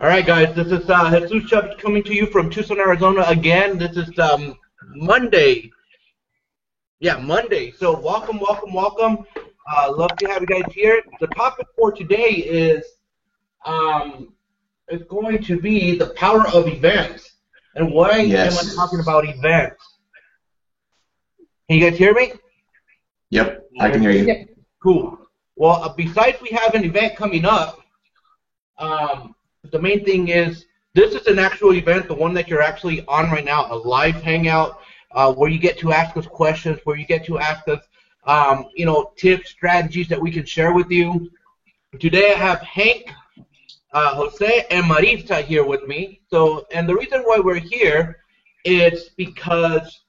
All right, guys. This is Jesus Chubbs coming to you from Tucson, Arizona. Again, this is Monday. Yeah, Monday. So welcome, welcome, welcome. Love to have you guys here. The topic for today um, is going to be the power of events. And why am I talking Yes. about events? Can you guys hear me? Yep, I can hear you. Yep. Cool. Well, besides we have an event coming up, the main thing is this is an actual event, the one that you're actually on right now, a live hangout where you get to ask us questions, where you get to ask us, tips, strategies that we can share with you. Today I have Hank, Jose, and Maritza here with me. So, and the reason why we're here is because,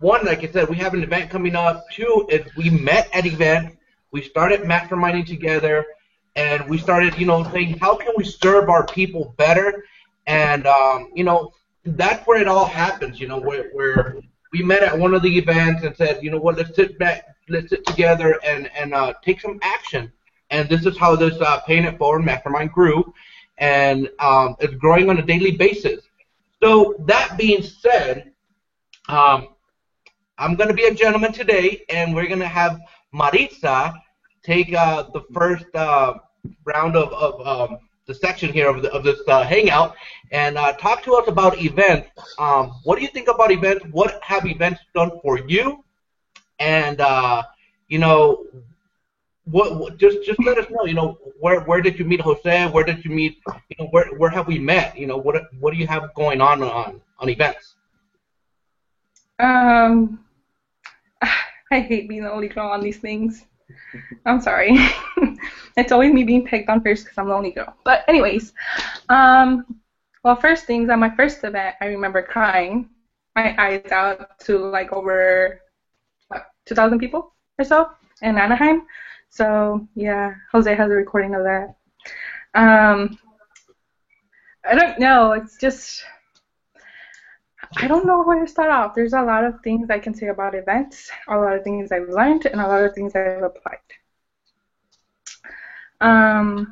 one, like I said, we have an event coming up. Two, is we met at event. We started masterminding together, and we started, saying how can we serve our people better, and that's where it all happens. Where we met at one of the events and said, you know what, let's sit together and take some action. And this is how this Paying It Forward Mastermind grew, and it's growing on a daily basis. So that being said, I'm going to be a gentleman today, and we're going to have Maritza take the first round of the section here of this hangout and talk to us about events. What do you think about events? What have events done for you? And what just let us know. Where did you meet Jose? Where did you meet? Where have we met? What do you have going on events? I hate being the only girl on these things. I'm sorry. It's always me being picked on first because I'm the only girl. But anyways, well, first things, at my first event, I remember crying my eyes out to like over 2,000 people or so in Anaheim. So yeah, Jose has a recording of that. I don't know. It's just, I don't know where to start off. There's a lot of things I can say about events, a lot of things I've learned, and a lot of things I've applied. I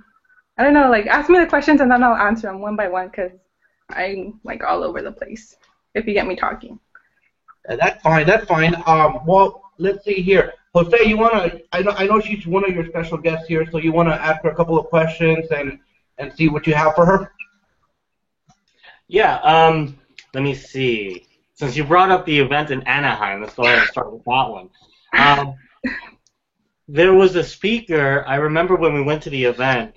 don't know, like, ask me the questions and then I'll answer them one by one because I'm, like, all over the place, if you get me talking. That's fine, that's fine. Well, let's see here. Jose, you want to, I know she's one of your special guests here, so you want to ask her a couple of questions and see what you have for her? Yeah, let me see. Since you brought up the event in Anaheim, let's go ahead and start with that one. There was a speaker, I remember when we went to the event,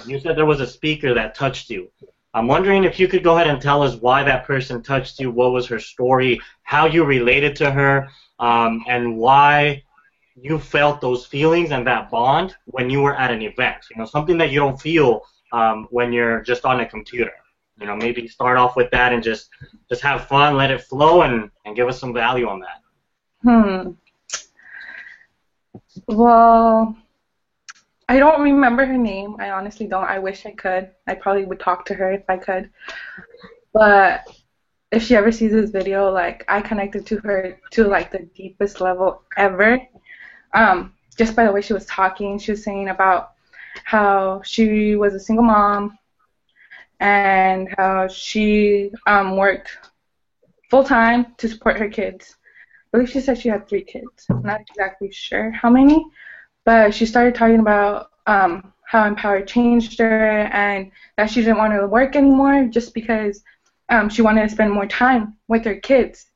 you said there was a speaker that touched you. I'm wondering if you could go ahead and tell us why that person touched you, what was her story, how you related to her, and why you felt those feelings and that bond when you were at an event. Something that you don't feel when you're just on a computer. Maybe start off with that and just have fun, let it flow, and give us some value on that. Well, I don't remember her name. I honestly don't. I wish I could. I probably would talk to her if I could. But if she ever sees this video, like, I connected to her to, like, the deepest level ever. Just by the way she was talking, she was saying about how she was a single mom and how she worked full-time to support her kids. I believe she said she had 3 kids. I'm not exactly sure how many, but she started talking about how Empower changed her and that she didn't want to work anymore just because she wanted to spend more time with her kids.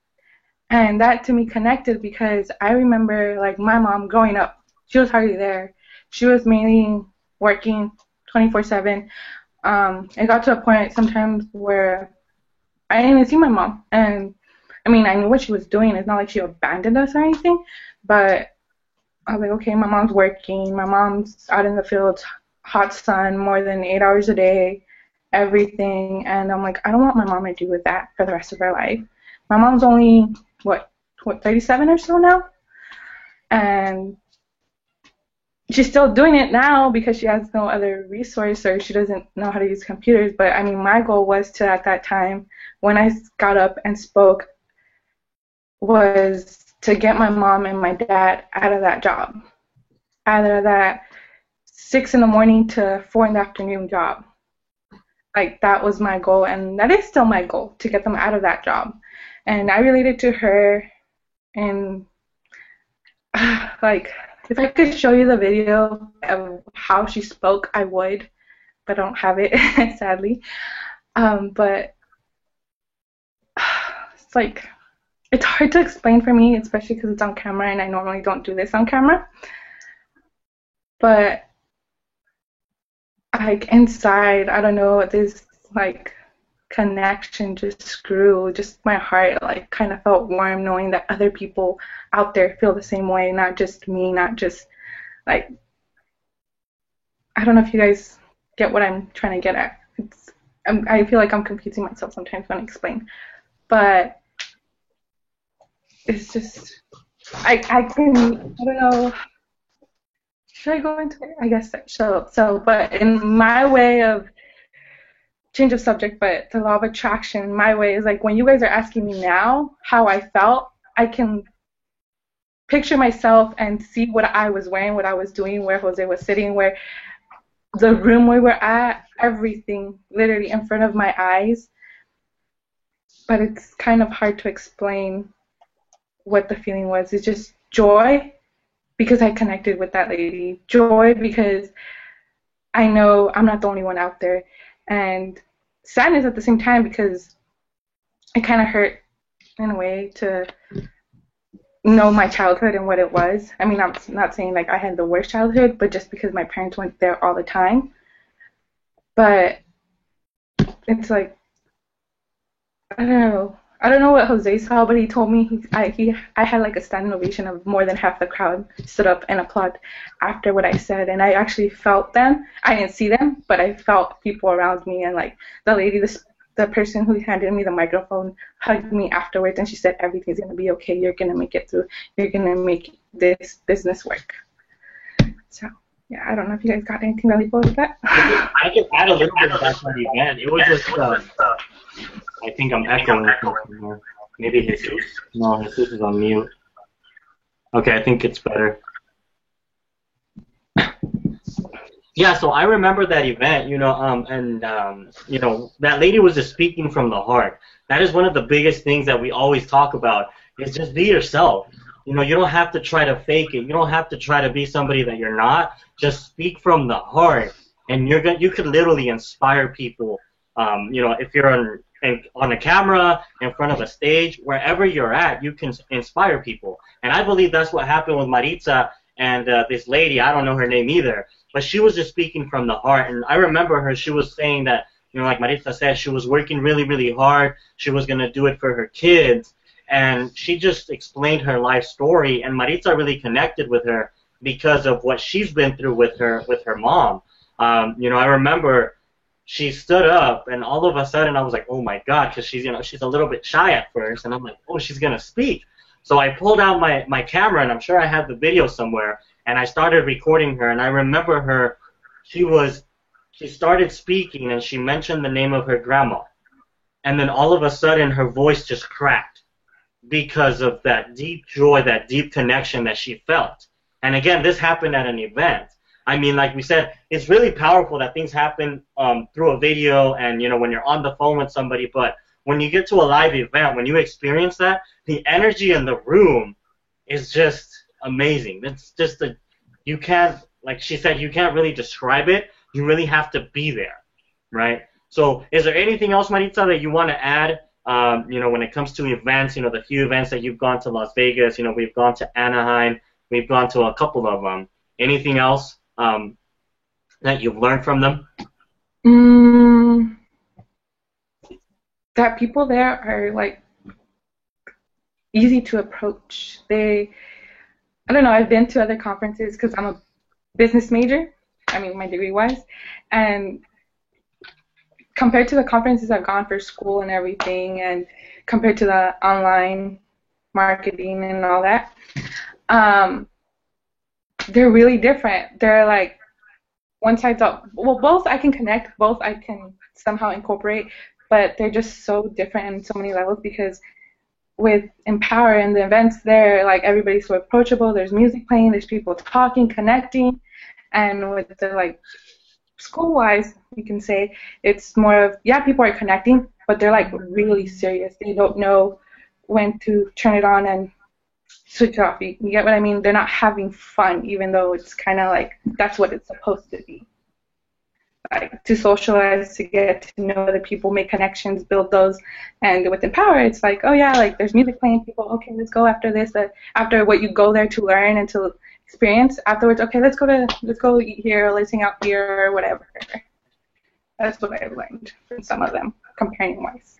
And that to me connected because I remember, like, my mom growing up, she was hardly there. She was mainly working 24/7. It got to a point sometimes where I didn't even see my mom. And I mean, I knew what she was doing. It's not like she abandoned us or anything, but I was like, okay, my mom's working. My mom's out in the fields, hot sun, more than 8 hours a day, everything. And I'm like, I don't want my mom to deal with that for the rest of her life. My mom's only, what 37 or so now? And she's still doing it now because she has no other resource or she doesn't know how to use computers. But, I mean, my goal was to, at that time, when I got up and spoke, was to get my mom and my dad out of that job, out of that 6 in the morning to 4 in the afternoon job. like that was my goal, and that is still my goal, to get them out of that job. And I related to her, and like if I could show you the video of how she spoke, I would, but I don't have it sadly. But it's like it's hard to explain for me, especially because it's on camera, and I normally don't do this on camera. But like inside, I don't know, this like connection just grew. Just my heart like kind of felt warm knowing that other people out there feel the same way, not just me, not just like, I don't know if you guys get what I'm trying to get at. I feel like I'm confusing myself sometimes when I explain, but it's just I don't know. Should I go into it? I guess so. But in my way of change of subject, but the law of attraction, my way is like when you guys are asking me now how I felt, I can picture myself and see what I was wearing, what I was doing, where Jose was sitting, where the room we were at, everything literally in front of my eyes. But it's kind of hard to explain what the feeling was. It's just joy because I connected with that lady. Joy because I know I'm not the only one out there. And sadness at the same time because it kind of hurt in a way to know my childhood and what it was. I mean, I'm not saying like I had the worst childhood, but just because my parents went there all the time. But it's like, I don't know what Jose saw, but he told me I had like a standing ovation of more than half the crowd stood up and applauded after what I said, and I actually felt them. I didn't see them, but I felt people around me, and like the lady, the person who handed me the microphone hugged me afterwards, and she said everything's gonna be okay. You're gonna make it through. You're gonna make this business work. So yeah, I don't know if you guys got anything valuable with that. I can add a little bit of that to the event. It was just. I think I'm echoing something here. Maybe Jesus. No, Jesus is on mute. Okay, I think it's better. Yeah, so I remember that event, you know, you know, that lady was just speaking from the heart. That is one of the biggest things that we always talk about, is just be yourself. You know, you don't have to try to fake it. You don't have to try to be somebody that you're not. Just speak from the heart, and you could literally inspire people. You know, if you're on a camera, in front of a stage, wherever you're at, you can inspire people. And I believe that's what happened with Maritza and this lady. I don't know her name either, but she was just speaking from the heart. And I remember her, she was saying that, you know, like Maritza said, she was working really, really hard. She was going to do it for her kids. And she just explained her life story. And Maritza really connected with her because of what she's been through with her mom. You know, I remember she stood up, and all of a sudden I was like, oh my God, because she's, you know, she's a little bit shy at first, and I'm like, oh, she's gonna speak. So I pulled out my camera, and I'm sure I have the video somewhere, and I started recording her. And I remember her, she started speaking, and she mentioned the name of her grandma, and then all of a sudden her voice just cracked because of that deep joy, that deep connection that she felt. And again, this happened at an event. I mean, like we said, it's really powerful that things happen through a video and, you know, when you're on the phone with somebody. But when you get to a live event, when you experience that, the energy in the room is just amazing. It's just you can't, like she said, you can't really describe it. You really have to be there, right? So is there anything else, Maritza, that you want to add, you know, when it comes to events, you know, the few events that you've gone to Las Vegas, you know, we've gone to Anaheim, we've gone to a couple of them. Anything else that you've learned from them? That people there are like easy to approach. I don't know, I've been to other conferences because I'm a business major, I mean my degree wise, and compared to the conferences I've gone for school and everything, and compared to the online marketing and all that, they're really different. They're like one side's up. Well, both I can connect, both I can somehow incorporate, but they're just so different in so many levels because with Empower and the events there, like everybody's so approachable. There's music playing, there's people talking, connecting, and with the like school-wise, you can say it's more of, yeah, people are connecting, but they're like really serious. They don't know when to turn it on and switch it off. You get what I mean? They're not having fun, even though it's kind of like that's what it's supposed to be. Like to socialize, to get to know other people, make connections, build those. And with Empower, it's like, oh yeah, like there's music playing, people, okay, let's go after this. After what you go there to learn and to experience, afterwards, okay, let's go eat here, let's hang out here, or whatever. That's what I learned from some of them, comparing wise.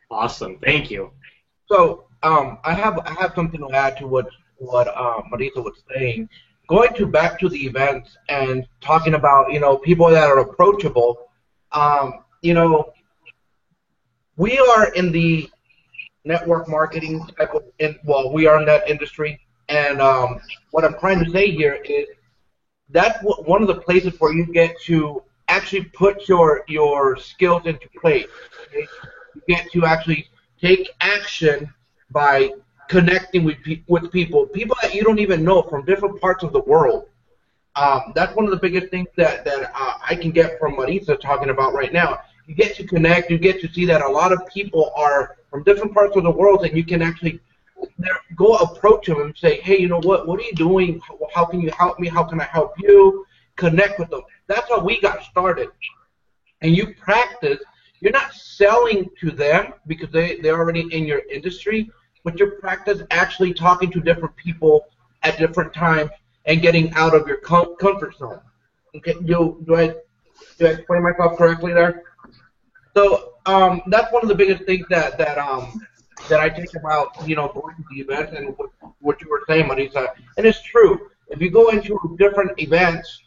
Awesome, thank you. So I have something to add to what Marisa was saying. Going back to the events and talking about, people that are approachable, we are in the network marketing type of, we are in that industry, and what I'm trying to say here is that's one of the places where you get to actually put your skills into play. Okay? You get to actually take action by connecting with people that you don't even know from different parts of the world. That's one of the biggest things that I can get from Marisa talking about right now. You get to connect, you get to see that a lot of people are from different parts of the world, and you can actually go approach them and say, hey, what are you doing? How can you help me? How can I help you? Connect with them. That's how we got started. And you practice. You're not selling to them because they're already in your industry, but you practice actually talking to different people at different times and getting out of your comfort zone. Okay, do I explain myself correctly there? So that's one of the biggest things that I think about, going to the events and what you were saying, Marisa. And it's true. If you go into different events,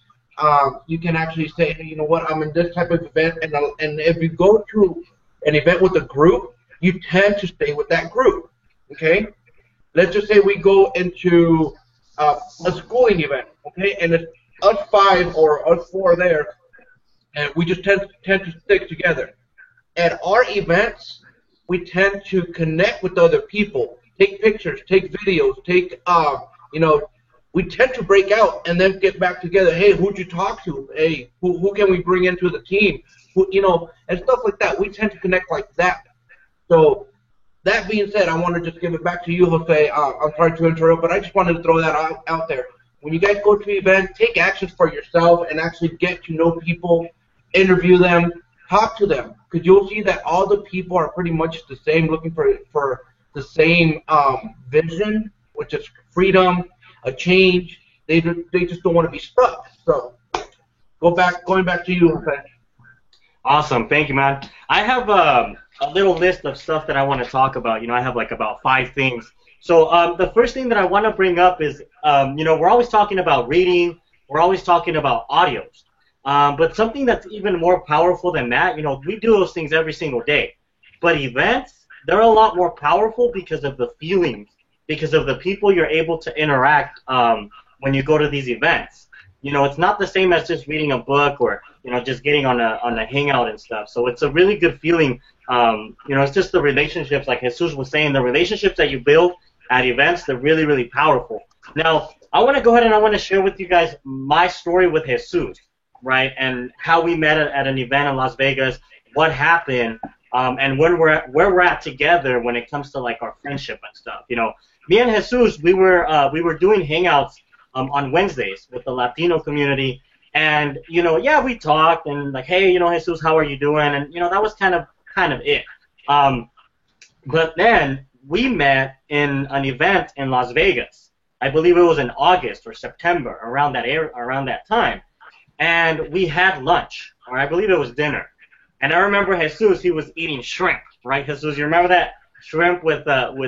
you can actually say, hey, you know what, I'm in this type of event, and if you go to an event with a group, you tend to stay with that group. Okay, let's just say we go into a schooling event, okay, and it's us 5 or us 4 there, and we just tend to stick together. At our events, we tend to connect with other people, take pictures, take videos, we tend to break out and then get back together. Hey, who'd you talk to? Hey, who can we bring into the team? And stuff like that. We tend to connect like that. So that being said, I want to just give it back to you, Jose. I'm sorry to interrupt, but I just wanted to throw that out there. When you guys go to an event, take actions for yourself and actually get to know people, interview them, talk to them, because you'll see that all the people are pretty much the same, looking for the same vision, which is freedom, a change. They just don't want to be stuck. So going back to you, Jose. Awesome, thank you, man. I have a little list of stuff that I want to talk about. I have like about 5 things. So the first thing that I want to bring up is, we're always talking about reading, we're always talking about audios. But something that's even more powerful than that, we do those things every single day. But events, they're a lot more powerful because of the feelings, because of the people you're able to interact when you go to these events. It's not the same as just reading a book or, just getting on a hangout and stuff. So it's a really good feeling. It's just the relationships, like Jesus was saying, the relationships that you build at events, they're really, really powerful. Now, I want to go ahead and I want to share with you guys my story with Jesus, right, and how we met at an event in Las Vegas, what happened, and where we're at together when it comes to like our friendship and stuff. Me and Jesus, we were doing hangouts on Wednesdays with the Latino community, and we talked and like, hey, Jesus, how are you doing? And that was kind of it. But then we met in an event in Las Vegas. I believe it was in August or September, around that time, and we had lunch, or I believe it was dinner. And I remember Jesus, he was eating shrimp, right? Jesus, you remember that shrimp with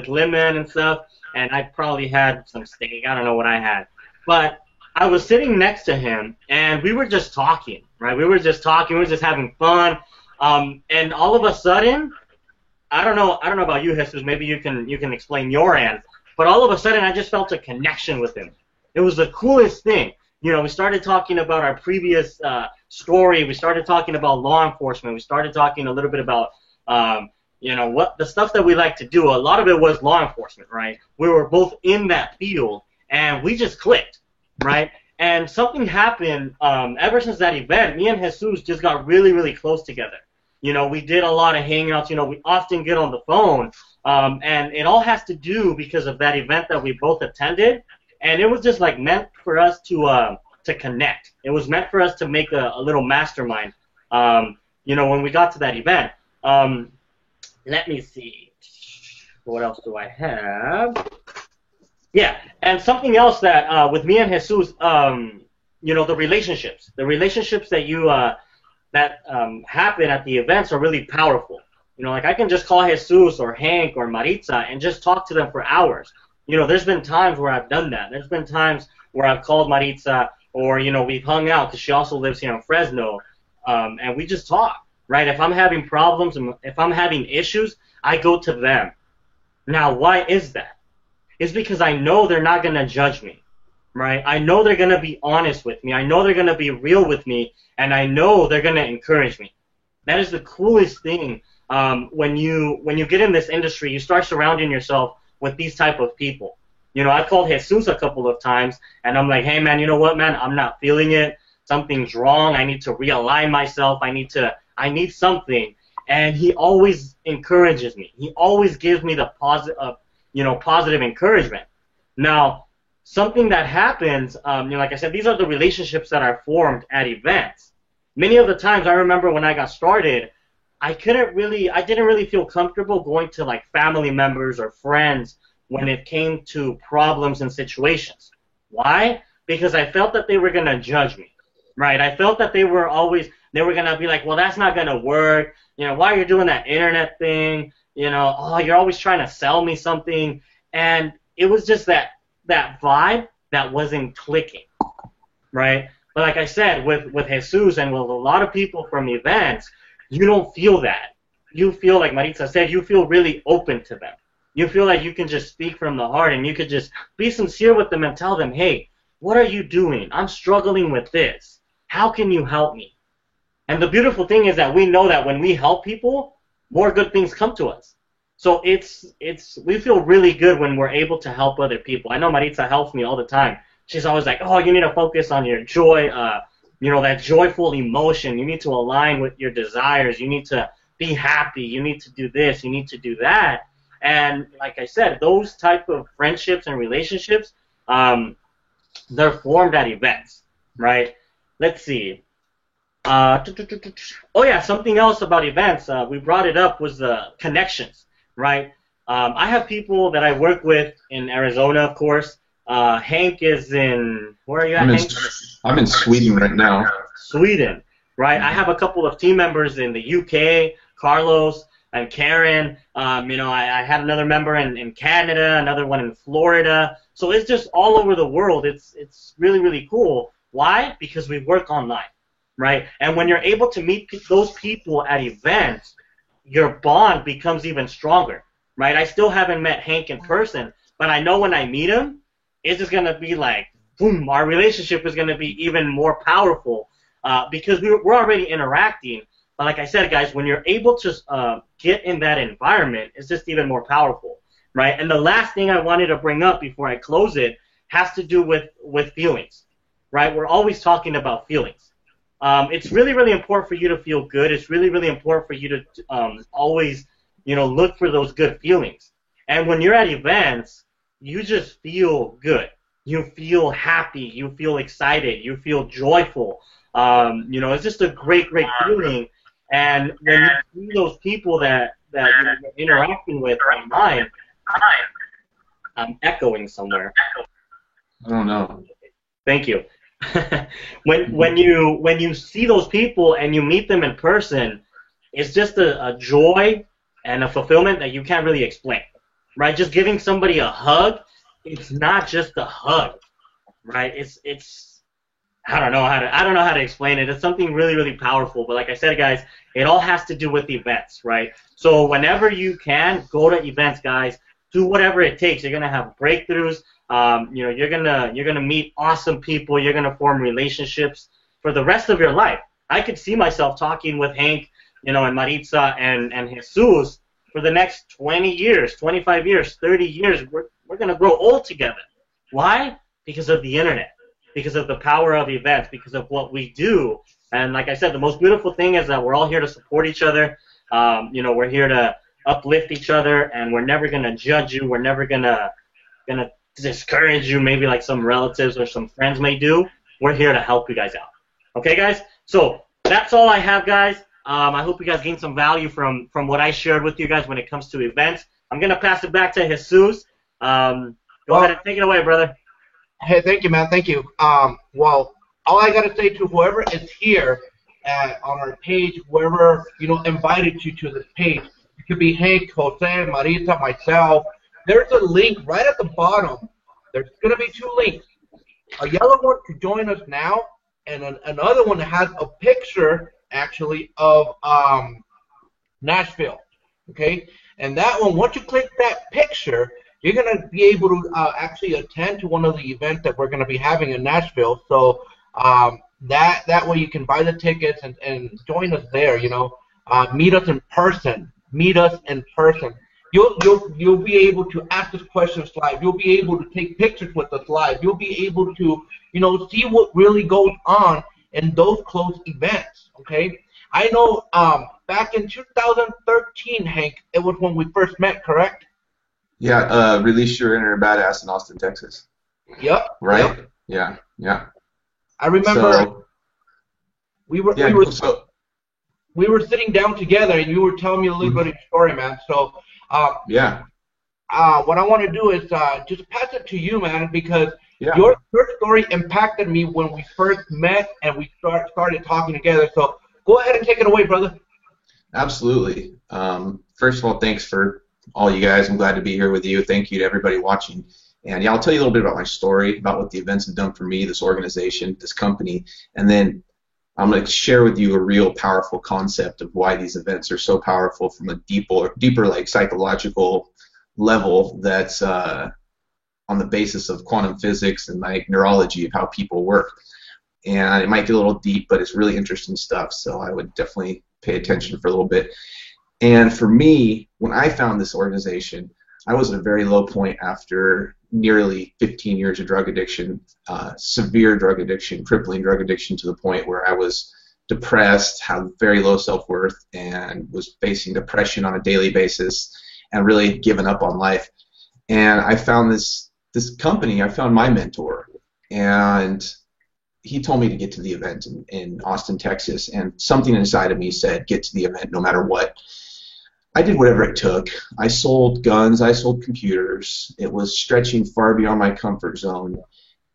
lemon and stuff? And I probably had some steak. I don't know what I had. But I was sitting next to him, and we were just talking, right? We were just talking. We were just having fun. And all of a sudden, I don't know about you, Jesus. Maybe you can explain your end. But all of a sudden, I just felt a connection with him. It was the coolest thing. We started talking about our previous story. We started talking about law enforcement. We started talking a little bit about what the stuff that we like to do. A lot of it was law enforcement, right? We were both in that field, and we just clicked, right? And something happened ever since that event. Me and Jesus just got really, really close together. You know, we did a lot of hangouts. You know, we often get on the phone. And it all has to do because of that event that we both attended. And it was just like meant for us to connect. It was meant for us to make a little mastermind, you know, when we got to that event. Let me see. What else do I have? Yeah, and something else that with me and Jesus, you know, the relationships that you that happen at the events are really powerful. You know, like I can just call Jesus or Hank or Maritza and just talk to them for hours. You know, there's been times where I've done that. There's been times where I've called Maritza, or, you know, we've hung out because she also lives here in Fresno, and we just talk, right? If I'm having problems and if I'm having issues, I go to them. Now, why is that? It's because I know they're not going to judge me, right? I know they're going to be honest with me. I know they're going to be real with me, and I know they're going to encourage me. That is the coolest thing. When you get in this industry, you start surrounding yourself with these type of people. You know, I called Jesus a couple of times, and I'm like, hey, man, you know what, man? I'm not feeling it. Something's wrong. I need to realign myself. I need something. And he always encourages me. He always gives me the positive encouragement. Now, something that happens, you know, like I said, these are the relationships that are formed at events. Many of the times, I remember when I got started, I didn't really feel comfortable going to like family members or friends when it came to problems and situations. Why? Because I felt that they were going to judge me, right? I felt that they were going to be like, well, that's not going to work. You know, why are you doing that internet thing? You know, oh, you're always trying to sell me something. And it was just that vibe that wasn't clicking, right? But like I said, with Jesus and with a lot of people from events, you don't feel that. You feel, like Maritza said, you feel really open to them. You feel like you can just speak from the heart, and you could just be sincere with them and tell them, hey, what are you doing? I'm struggling with this. How can you help me? And the beautiful thing is that we know that when we help people, more good things come to us. So we feel really good when we're able to help other people. I know Maritza helps me all the time. She's always like, oh, you need to focus on your joy, you know, that joyful emotion. You need to align with your desires. You need to be happy. You need to do this. You need to do that. And like I said, those type of friendships and relationships, they're formed at events, right? Let's see. Oh, yeah, something else about events. We brought it up was the connections, right? I have people that I work with in Arizona, of course. Hank is in, where are you at, Hank? I'm in Sweden right now. Sweden, right? I have a couple of team members in the UK, Carlos and Karen. You know, I had another member in Canada, another one in Florida. So it's just all over the world. It's really, really cool. Why? Because we work online, right? And when you're able to meet those people at events, your bond becomes even stronger, right? I still haven't met Hank in person, but I know when I meet him, it's just going to be like, boom, our relationship is going to be even more powerful because we're already interacting. But like I said, guys, when you're able to get in that environment, it's just even more powerful, right? And the last thing I wanted to bring up before I close it has to do with feelings, right? We're always talking about feelings. It's really, really important for you to feel good. It's really, really important for you to always, you know, look for those good feelings. And when you're at events, you just feel good. You feel happy. You feel excited. You feel joyful. You know, it's just a great, great feeling. And when you see those people that you're interacting with online, I'm echoing somewhere. I don't know. Thank you. when you see those people and you meet them in person, it's just a joy and a fulfillment that you can't really explain, right? Just giving somebody a hug, it's not just a hug, right? It's I don't know how to explain it. It's something really, really powerful. But like I said, guys, it all has to do with events, right? So whenever you can, go to events, guys. Do whatever it takes. You're gonna have breakthroughs. You know, you're gonna meet awesome people. You're gonna form relationships for the rest of your life. I could see myself talking with Hank, you know, and Maritza and Jesus for the next 20 years, 25 years, 30 years. We're gonna grow old together. Why? Because of the internet. because of the power of events, because of what we do. And like I said, the most beautiful thing is that we're all here to support each other. We're here to uplift each other, and we're never gonna judge you. We're never gonna discourage you, maybe like some relatives or some friends may do. We're here to help you guys out. Okay, guys? So that's all I have, guys. I hope you guys gained some value from what I shared with you guys when it comes to events. I'm going to pass it back to Jesus. Go ahead and take it away, brother. Hey, thank you, man. Thank you. Well, all I got to say to whoever is here on our page, whoever, invited you to this page, it could be Hank, Jose, Marita, myself. There's a link right at the bottom. There's going to be 2 links. A yellow one to join us now, and another one that has a picture, actually, of Nashville. Okay? And that one, once you click that picture, you're going to be able to actually attend to one of the events that we're going to be having in Nashville. So that way you can buy the tickets and join us there, meet us in person. Meet us in person. You'll be able to ask us questions live. You'll be able to take pictures with us live. You'll be able to, see what really goes on in those closed events, okay? I know back in 2013, Hank, it was when we first met, correct? Yeah, Release Your Inner Badass in Austin, Texas. Yep. Right? Yep. Yeah. I remember So, we were sitting down together, and you were telling me a little bit of your story, man. So, yeah. what I want to do is just pass it to you, man, because Yeah. your story impacted me when we first met and we started talking together. So go ahead and take it away, brother. Absolutely. First of all, thanks for all you guys. I'm glad to be here with you. Thank you to everybody watching. And yeah, I'll tell you a little bit about my story, about what the events have done for me, this organization, this company, and then I'm going to share with you a real powerful concept of why these events are so powerful from a deeper like psychological level that's on the basis of quantum physics and like neurology of how people work. And it might get a little deep, but it's really interesting stuff, so I would definitely pay attention for a little bit. And for me, when I found this organization, I was at a very low point after nearly 15 years of drug addiction, severe drug addiction, crippling drug addiction, to the point where I was depressed, had very low self-worth, and was facing depression on a daily basis and really given up on life. And I found this company, I found my mentor, and he told me to get to the event in Austin, Texas, and something inside of me said, get to the event no matter what. I did whatever it took. I sold guns, I sold computers. It was stretching far beyond my comfort zone,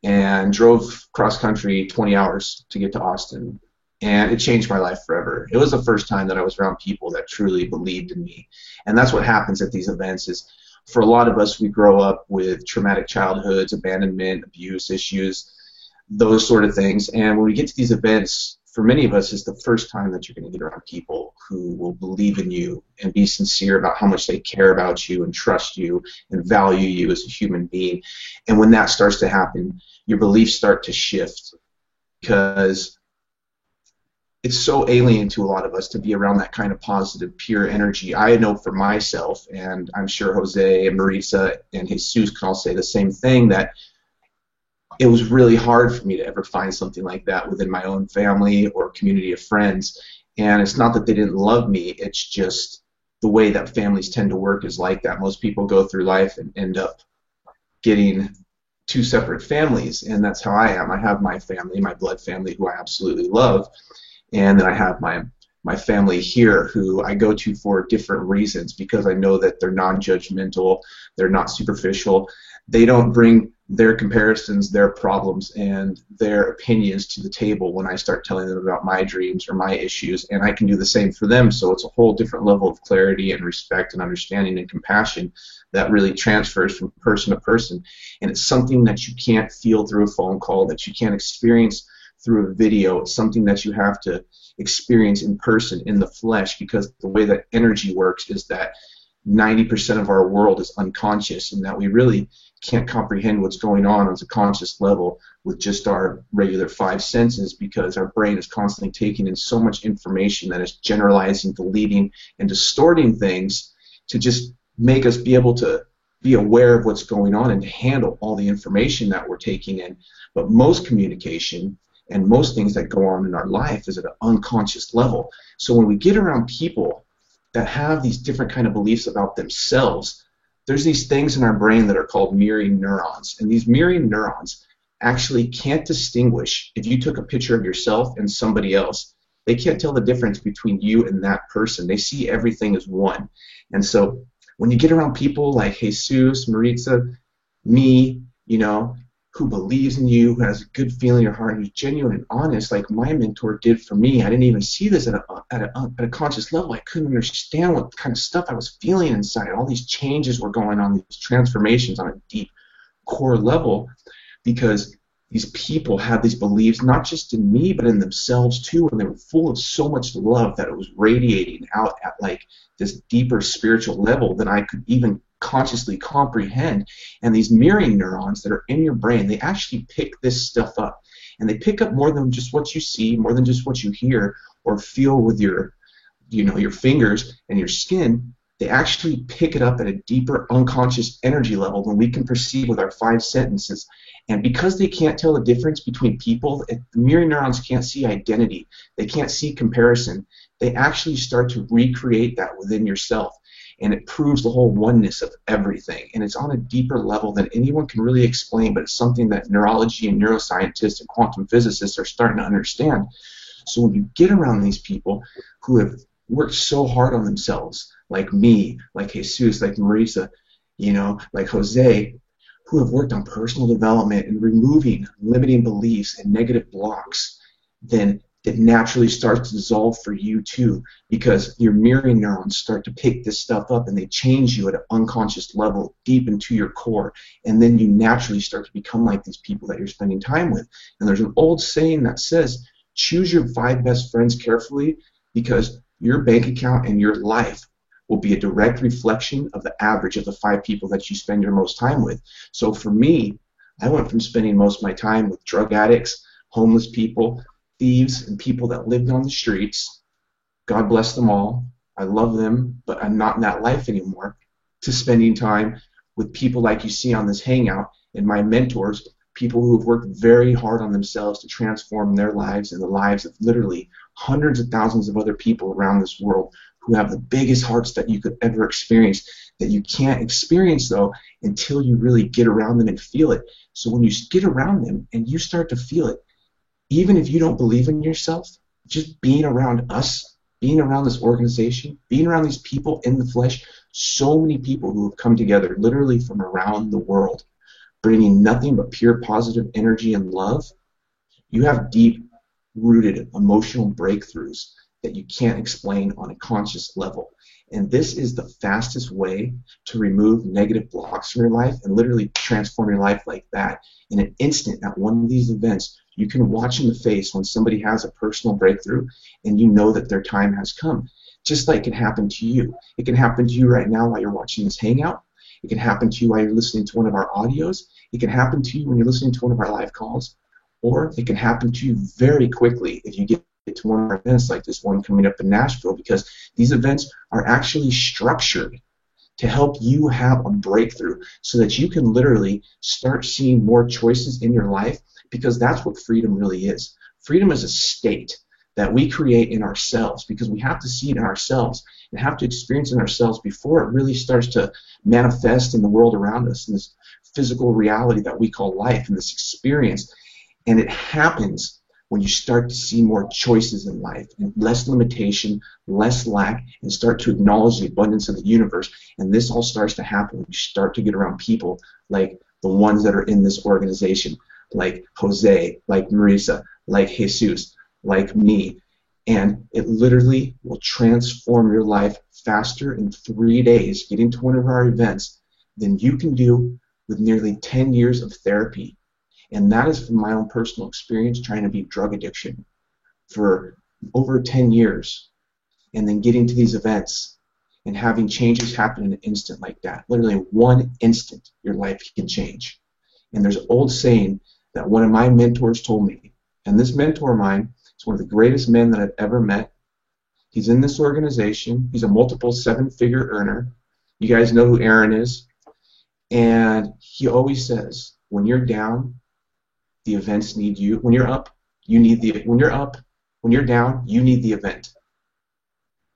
and drove cross-country 20 hours to get to Austin. And it changed my life forever. It was the first time that I was around people that truly believed in me. And that's what happens at these events is, for a lot of us, we grow up with traumatic childhoods, abandonment, abuse issues, those sort of things. And when we get to these events, for many of us, it's the first time that you're going to get around people who will believe in you and be sincere about how much they care about you and trust you and value you as a human being. And when that starts to happen, your beliefs start to shift, because it's so alien to a lot of us to be around that kind of positive, pure energy. I know for myself, and I'm sure Jose and Marisa and Jesus can all say the same thing, that it was really hard for me to ever find something like that within my own family or community of friends. And it's not that they didn't love me, it's just the way that families tend to work is like that. Most people go through life and end up getting 2 separate families, and that's how I am. I have my family, my blood family, who I absolutely love, and then I have my family here who I go to for different reasons, because I know that they're non-judgmental, they're not superficial, they don't bring their comparisons, their problems, and their opinions to the table when I start telling them about my dreams or my issues, and I can do the same for them. So it's a whole different level of clarity and respect and understanding and compassion that really transfers from person to person. And it's something that you can't feel through a phone call, that you can't experience through a video. It's something that you have to experience in person, in the flesh, because the way that energy works is that 90% of our world is unconscious, and that we really can't comprehend what's going on a conscious level with just our regular 5 senses, because our brain is constantly taking in so much information that is generalizing, deleting, and distorting things to just make us be able to be aware of what's going on and to handle all the information that we're taking in. But most communication and most things that go on in our life is at an unconscious level. So when we get around people that have these different kind of beliefs about themselves, there's these things in our brain that are called mirroring neurons. And these mirroring neurons actually can't distinguish if you took a picture of yourself and somebody else. They can't tell the difference between you and that person. They see everything as one. And so when you get around people like Jesus, Maritza, me, you know, who believes in you, who has a good feeling in your heart, who's genuine and honest, like my mentor did for me. I didn't even see this at a conscious level. I couldn't understand what kind of stuff I was feeling inside. All these changes were going on, these transformations on a deep core level, because these people have these beliefs not just in me but in themselves too, and they were full of so much love that it was radiating out at like this deeper spiritual level than I could even consciously comprehend. And these mirroring neurons that are in your brain, they actually pick this stuff up, and they pick up more than just what you see, more than just what you hear or feel with your, you know, your fingers and your skin. They actually pick it up at a deeper unconscious energy level than we can perceive with our 5 sentences. And because they can't tell the difference between people, the mirroring neurons can't see identity. They can't see comparison. They actually start to recreate that within yourself. And it proves the whole oneness of everything. And it's on a deeper level than anyone can really explain, but it's something that neurology and neuroscientists and quantum physicists are starting to understand. So when you get around these people who have worked so hard on themselves, like me, like Jesus, like Marisa, you know, like Jose, who have worked on personal development and removing limiting beliefs and negative blocks, then it naturally starts to dissolve for you too, because your mirroring neurons start to pick this stuff up and they change you at an unconscious level deep into your core, and then you naturally start to become like these people that you're spending time with. And there's an old saying that says, choose your 5 best friends carefully, because your bank account and your life will be a direct reflection of the average of the 5 people that you spend your most time with. So for me, I went from spending most of my time with drug addicts, homeless people, thieves, and people that lived on the streets. God bless them all. I love them, but I'm not in that life anymore. To spending time with people like you see on this hangout and my mentors, people who have worked very hard on themselves to transform their lives and the lives of literally hundreds of thousands of other people around this world who have the biggest hearts that you could ever experience, that you can't experience, though, until you really get around them and feel it. So when you get around them and you start to feel it, even if you don't believe in yourself, just being around us, being around this organization, being around these people in the flesh, so many people who have come together literally from around the world, bringing nothing but pure positive energy and love, you have deep-rooted emotional breakthroughs that you can't explain on a conscious level. And this is the fastest way to remove negative blocks from your life and literally transform your life like that. In an instant, at one of these events, you can watch in the face when somebody has a personal breakthrough and you know that their time has come. Just like it can happen to you. It can happen to you right now while you're watching this hangout. It can happen to you while you're listening to one of our audios. It can happen to you when you're listening to one of our live calls. Or it can happen to you very quickly if you get to one of our events like this one coming up in Nashville, because these events are actually structured to help you have a breakthrough so that you can literally start seeing more choices in your life, because that's what freedom really is. Freedom is a state that we create in ourselves, because we have to see it in ourselves and have to experience it in ourselves before it really starts to manifest in the world around us, in this physical reality that we call life, and this experience. And it happens when you start to see more choices in life, and less limitation, less lack, and start to acknowledge the abundance of the universe. And this all starts to happen when you start to get around people like the ones that are in this organization, like Jose, like Marisa, like Jesus, like me. And it literally will transform your life faster in 3 days, getting to one of our events, than you can do with nearly 10 years of therapy. And that is from my own personal experience trying to beat drug addiction for over 10 years, and then getting to these events and having changes happen in an instant like that. Literally in one instant, your life can change. And there's an old saying that one of my mentors told me, and this mentor of mine is one of the greatest men that I've ever met. He's in this organization. He's a multiple 7-figure earner. You guys know who Aaron is. And he always says, when you're down, the events need you. When you're up, you need the. When you're up, when you're down, you need the event.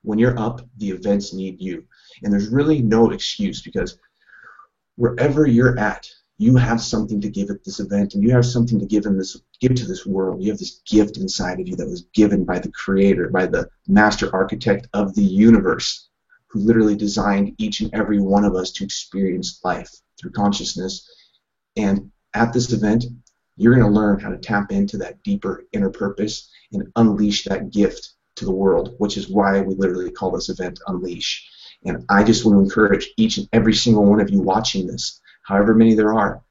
When you're up, the events need you. And there's really no excuse, because wherever you're at, you have something to give at this event, and you have something to give to this world. You have this gift inside of you that was given by the Creator, by the master architect of the universe, who literally designed each and every one of us to experience life through consciousness. And at this event, you're going to learn how to tap into that deeper inner purpose and unleash that gift to the world, which is why we literally call this event Unleash. And I just want to encourage each and every single one of you watching this, however many there are,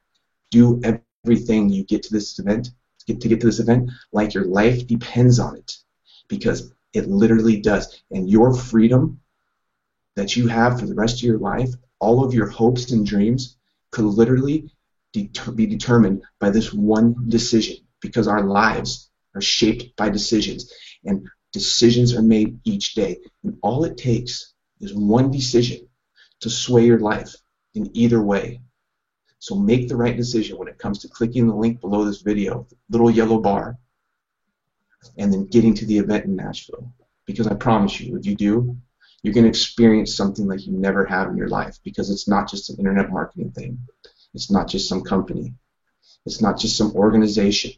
do everything you get to this event, to get to this event, like your life depends on it, because it literally does. And your freedom that you have for the rest of your life, all of your hopes and dreams, could literally be determined by this one decision, because our lives are shaped by decisions, and decisions are made each day. And all it takes is one decision to sway your life in either way. So make the right decision when it comes to clicking the link below this video, the little yellow bar, and then getting to the event in Nashville. Because I promise you, if you do, you're going to experience something like you never have in your life, because it's not just an internet marketing thing. It's not just some company. It's not just some organization.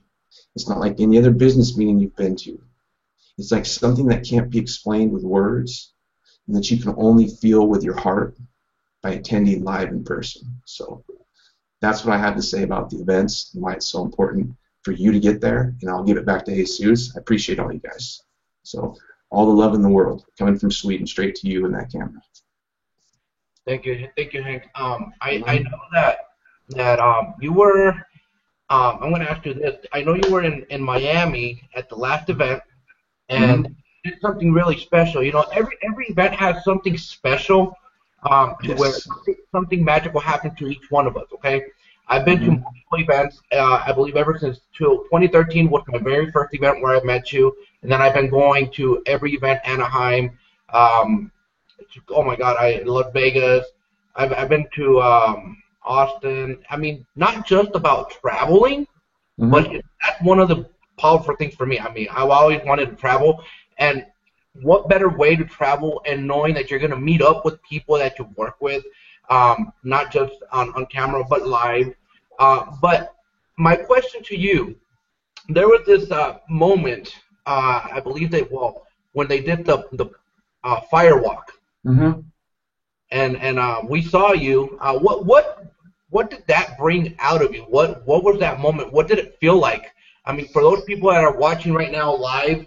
It's not like any other business meeting you've been to. It's like something that can't be explained with words, and that you can only feel with your heart by attending live in person. So that's what I had to say about the events and why it's so important for you to get there. And I'll give it back to Jesus. I appreciate all you guys. So all the love in the world coming from Sweden straight to you in that camera. Thank you, Hank. I know that you were. I'm going to ask you this. I know you were in Miami at the last event, and you did something really special. You know, every event has something special, where something magical happened to each one of us. Okay, I've been to multiple events. I believe ever since 2013 was my very first event where I met you, and then I've been going to every event, Anaheim. Oh my God, Las Vegas. I've been to Austin. I mean, not just about traveling, but that's one of the powerful things for me. I mean, I've always wanted to travel, and what better way to travel and knowing that you're going to meet up with people that you work with, not just on camera but live. But my question to you, there was this moment, I believe when they did the firewalk, and we saw you. What did that bring out of you? What was that moment? What did it feel like? I mean, for those people that are watching right now live,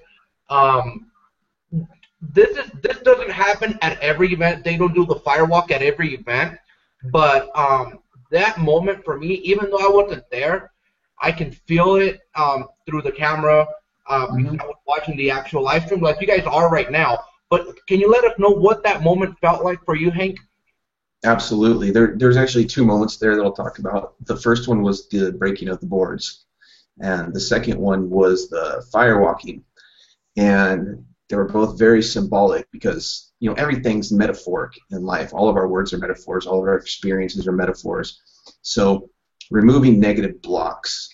this doesn't happen at every event. They don't do the firewalk at every event, but that moment for me, even though I wasn't there, I can feel it through the camera because I was watching the actual live stream like you guys are right now. But can you let us know what that moment felt like for you, Hank? Absolutely. There's actually two moments there that I'll talk about. The first one was the breaking of the boards, and the second one was the firewalking. And they were both very symbolic because, you know, everything's metaphoric in life. All of our words are metaphors. All of our experiences are metaphors. So removing negative blocks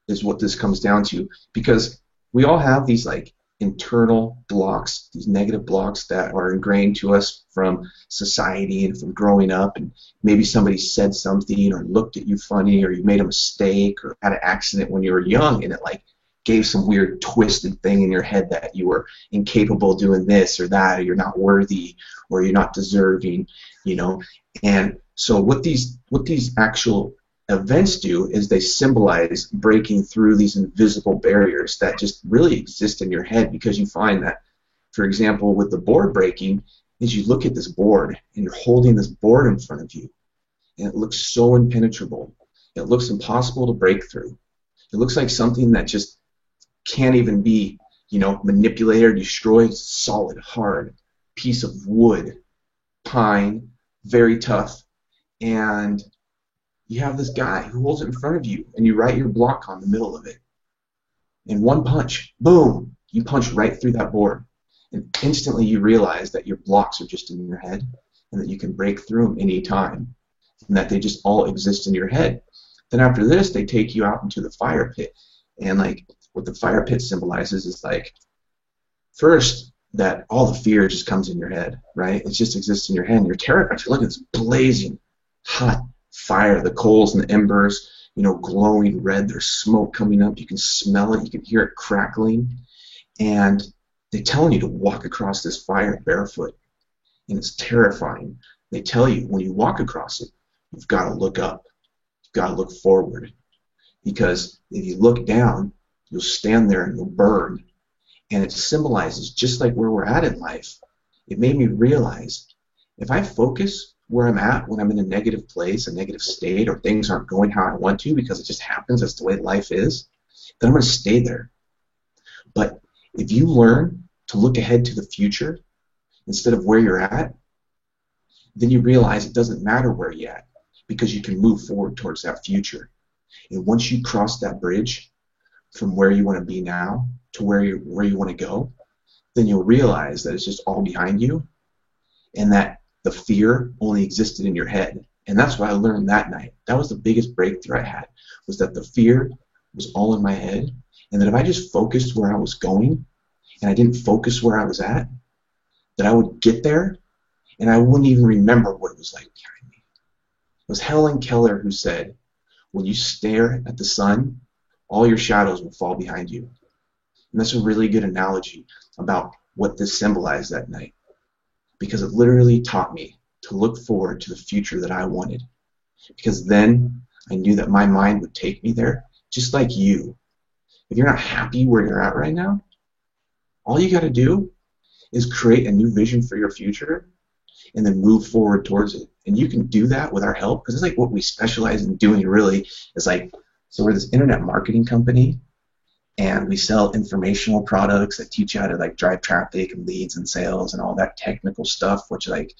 is what this comes down to, because we all have these like internal blocks, these negative blocks that are ingrained to us from society and from growing up, and maybe somebody said something or looked at you funny, or you made a mistake or had an accident when you were young, and it like gave some weird twisted thing in your head that you were incapable of doing this or that, or you're not worthy, or you're not deserving, you know. And so what these actual events do is they symbolize breaking through these invisible barriers that just really exist in your head, because you find that, for example, with the board breaking, is you look at this board and you're holding this board in front of you, and it looks so impenetrable. It looks impossible to break through. It looks like something that just can't even be, you know, manipulated or destroyed. Solid, hard piece of wood, pine, very tough, and you have this guy who holds it in front of you, and you write your block on the middle of it. In one punch, boom, you punch right through that board. And instantly you realize that your blocks are just in your head, and that you can break through them any time. and that they just all exist in your head. Then after this, they take you out into the fire pit. And like what the fire pit symbolizes is like, first, that all the fear just comes in your head, right? It just exists in your head, and you're terrified. You look at this blazing hot fire, the coals and the embers, you know, glowing red. There's smoke coming up. You can smell it. You can hear it crackling. And they're telling you to walk across this fire barefoot, and it's terrifying. They tell you when you walk across it, you've got to look up. You've got to look forward, because if you look down, you'll stand there and you'll burn. And it symbolizes just like where we're at in life. It made me realize if I focus where I'm at when I'm in a negative place, a negative state, or things aren't going how I want to because it just happens, that's the way life is, then I'm going to stay there. But if you learn to look ahead to the future instead of where you're at, then you realize it doesn't matter where you're at, because you can move forward towards that future. And once you cross that bridge from where you want to be now to where you want to go, then you'll realize that it's just all behind you, and that the fear only existed in your head. And that's what I learned that night. That was the biggest breakthrough I had, was that the fear was all in my head, and that if I just focused where I was going and I didn't focus where I was at, that I would get there and I wouldn't even remember what it was like behind me. It was Helen Keller who said, when you stare at the sun, all your shadows will fall behind you. And that's a really good analogy about what this symbolized that night, because it literally taught me to look forward to the future that I wanted, because then I knew that my mind would take me there, just like you. If you're not happy where you're at right now, all you got to do is create a new vision for your future and then move forward towards it. And you can do that with our help, because it's like what we specialize in doing really is like, so we're this internet marketing company, and we sell informational products that teach you how to like drive traffic and leads and sales and all that technical stuff, which like,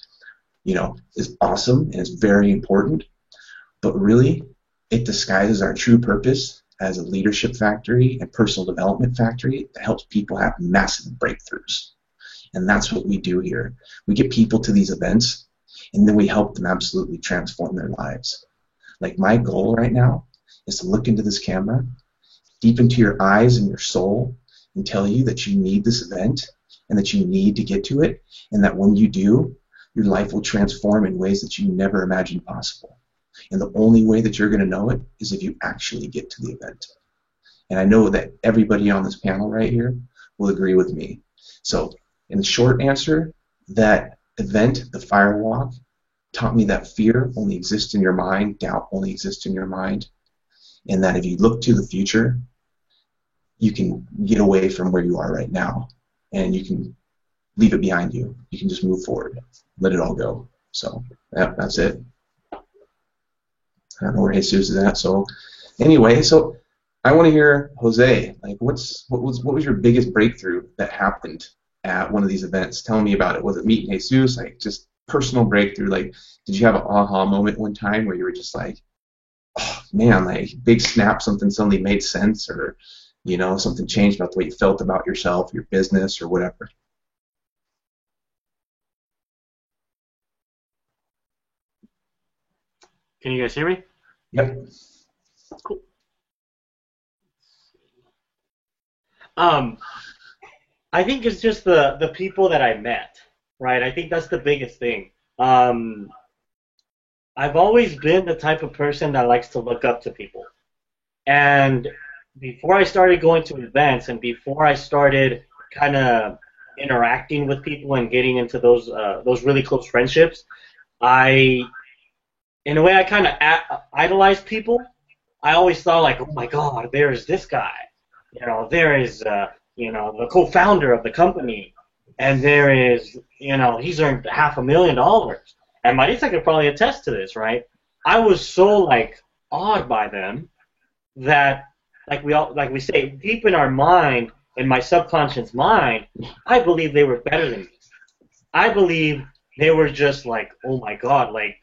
you know, is awesome and is very important. But really, it disguises our true purpose as a leadership factory and personal development factory that helps people have massive breakthroughs. And that's what we do here. We get people to these events, and then we help them absolutely transform their lives. Like my goal right now is to look into this camera, deep into your eyes and your soul, and tell you that you need this event and that you need to get to it, and that when you do, your life will transform in ways that you never imagined possible. And the only way that you're going to know it is if you actually get to the event. And I know that everybody on this panel right here will agree with me. So in the short answer, that event, the Firewalk, taught me that fear only exists in your mind, doubt only exists in your mind, and that if you look to the future, you can get away from where you are right now, and you can leave it behind you. You can just move forward, let it all go. So that's it. I don't know where Jesus is at. So anyway, so I want to hear Jose. Like, what was your biggest breakthrough that happened at one of these events? Tell me about it. Was it meeting Jesus? Like, just personal breakthrough. Like, did you have an aha moment one time where you were just like, oh man, like big snap, something suddenly made sense, or you know, something changed about the way you felt about yourself, your business, or whatever? Can you guys hear me? Yep. Cool. I think it's just the people that I met, right? I think that's the biggest thing. I've always been the type of person that likes to look up to people. And before I started going to events and before I started kind of interacting with people and getting into those really close friendships, in a way, I kind of idolized people. I always thought, like, oh my God, there's this guy. You know, there is, you know, the co-founder of the company, and there is, you know, he's earned $500,000. And Marisa could probably attest to this, right? I was so like awed by them that, like we say, deep in our mind, in my subconscious mind, I believe they were better than me. I believe they were just like, oh my God, like,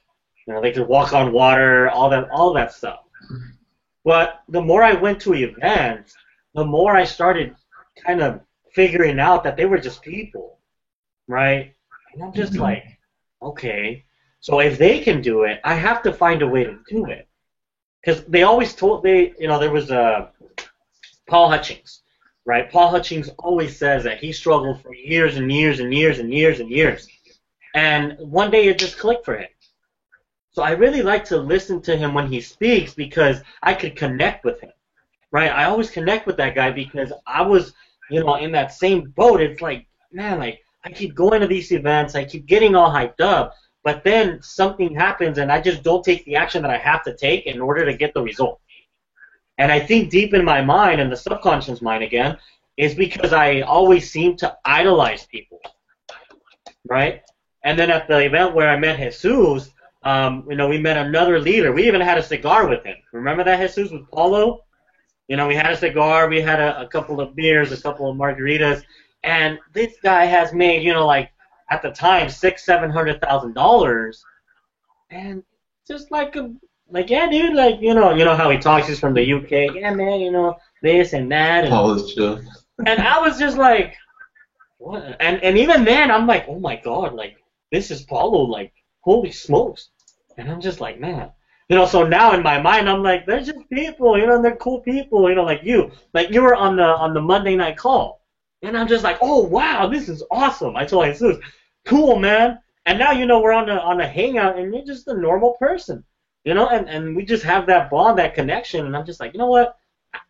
you know, they could walk on water, all that stuff. But the more I went to events, the more I started kind of figuring out that they were just people, right? And I'm just like, okay, So if they can do it, I have to find a way to do it. Because they always told there was Paul Hutchings, right? Paul Hutchings always says that he struggled for years and years and years and years and years, and one day it just clicked for him. So I really like to listen to him when he speaks because I could connect with him, right? I always connect with that guy because I was, in that same boat. It's like, man, like I keep going to these events, I keep getting all hyped up, but then something happens and I just don't take the action that I have to take in order to get the result. And I think deep in my mind, and the subconscious mind again, is because I always seem to idolize people, right? And then at the event where I met Jesus, we met another leader. We even had a cigar with him. Remember that, Jesus, with Paulo? We had a cigar, we had a couple of beers, a couple of margaritas, and this guy has made, at the time, $600,000-$700,000, and just yeah, dude, how he talks. He's from the UK. Yeah, man, this and that. And, and I was just like, what? And even then, I'm like, oh my God, this is Paulo, holy smokes. And I'm just like, man. So now in my mind, I'm like, they're just people, they're cool people, like you. Like you were on the Monday night call. And I'm just like, oh, wow, this is awesome. I told Jesus, cool, man. And now, we're on a hangout, and you're just a normal person, and we just have that bond, that connection. And I'm just like, you know what?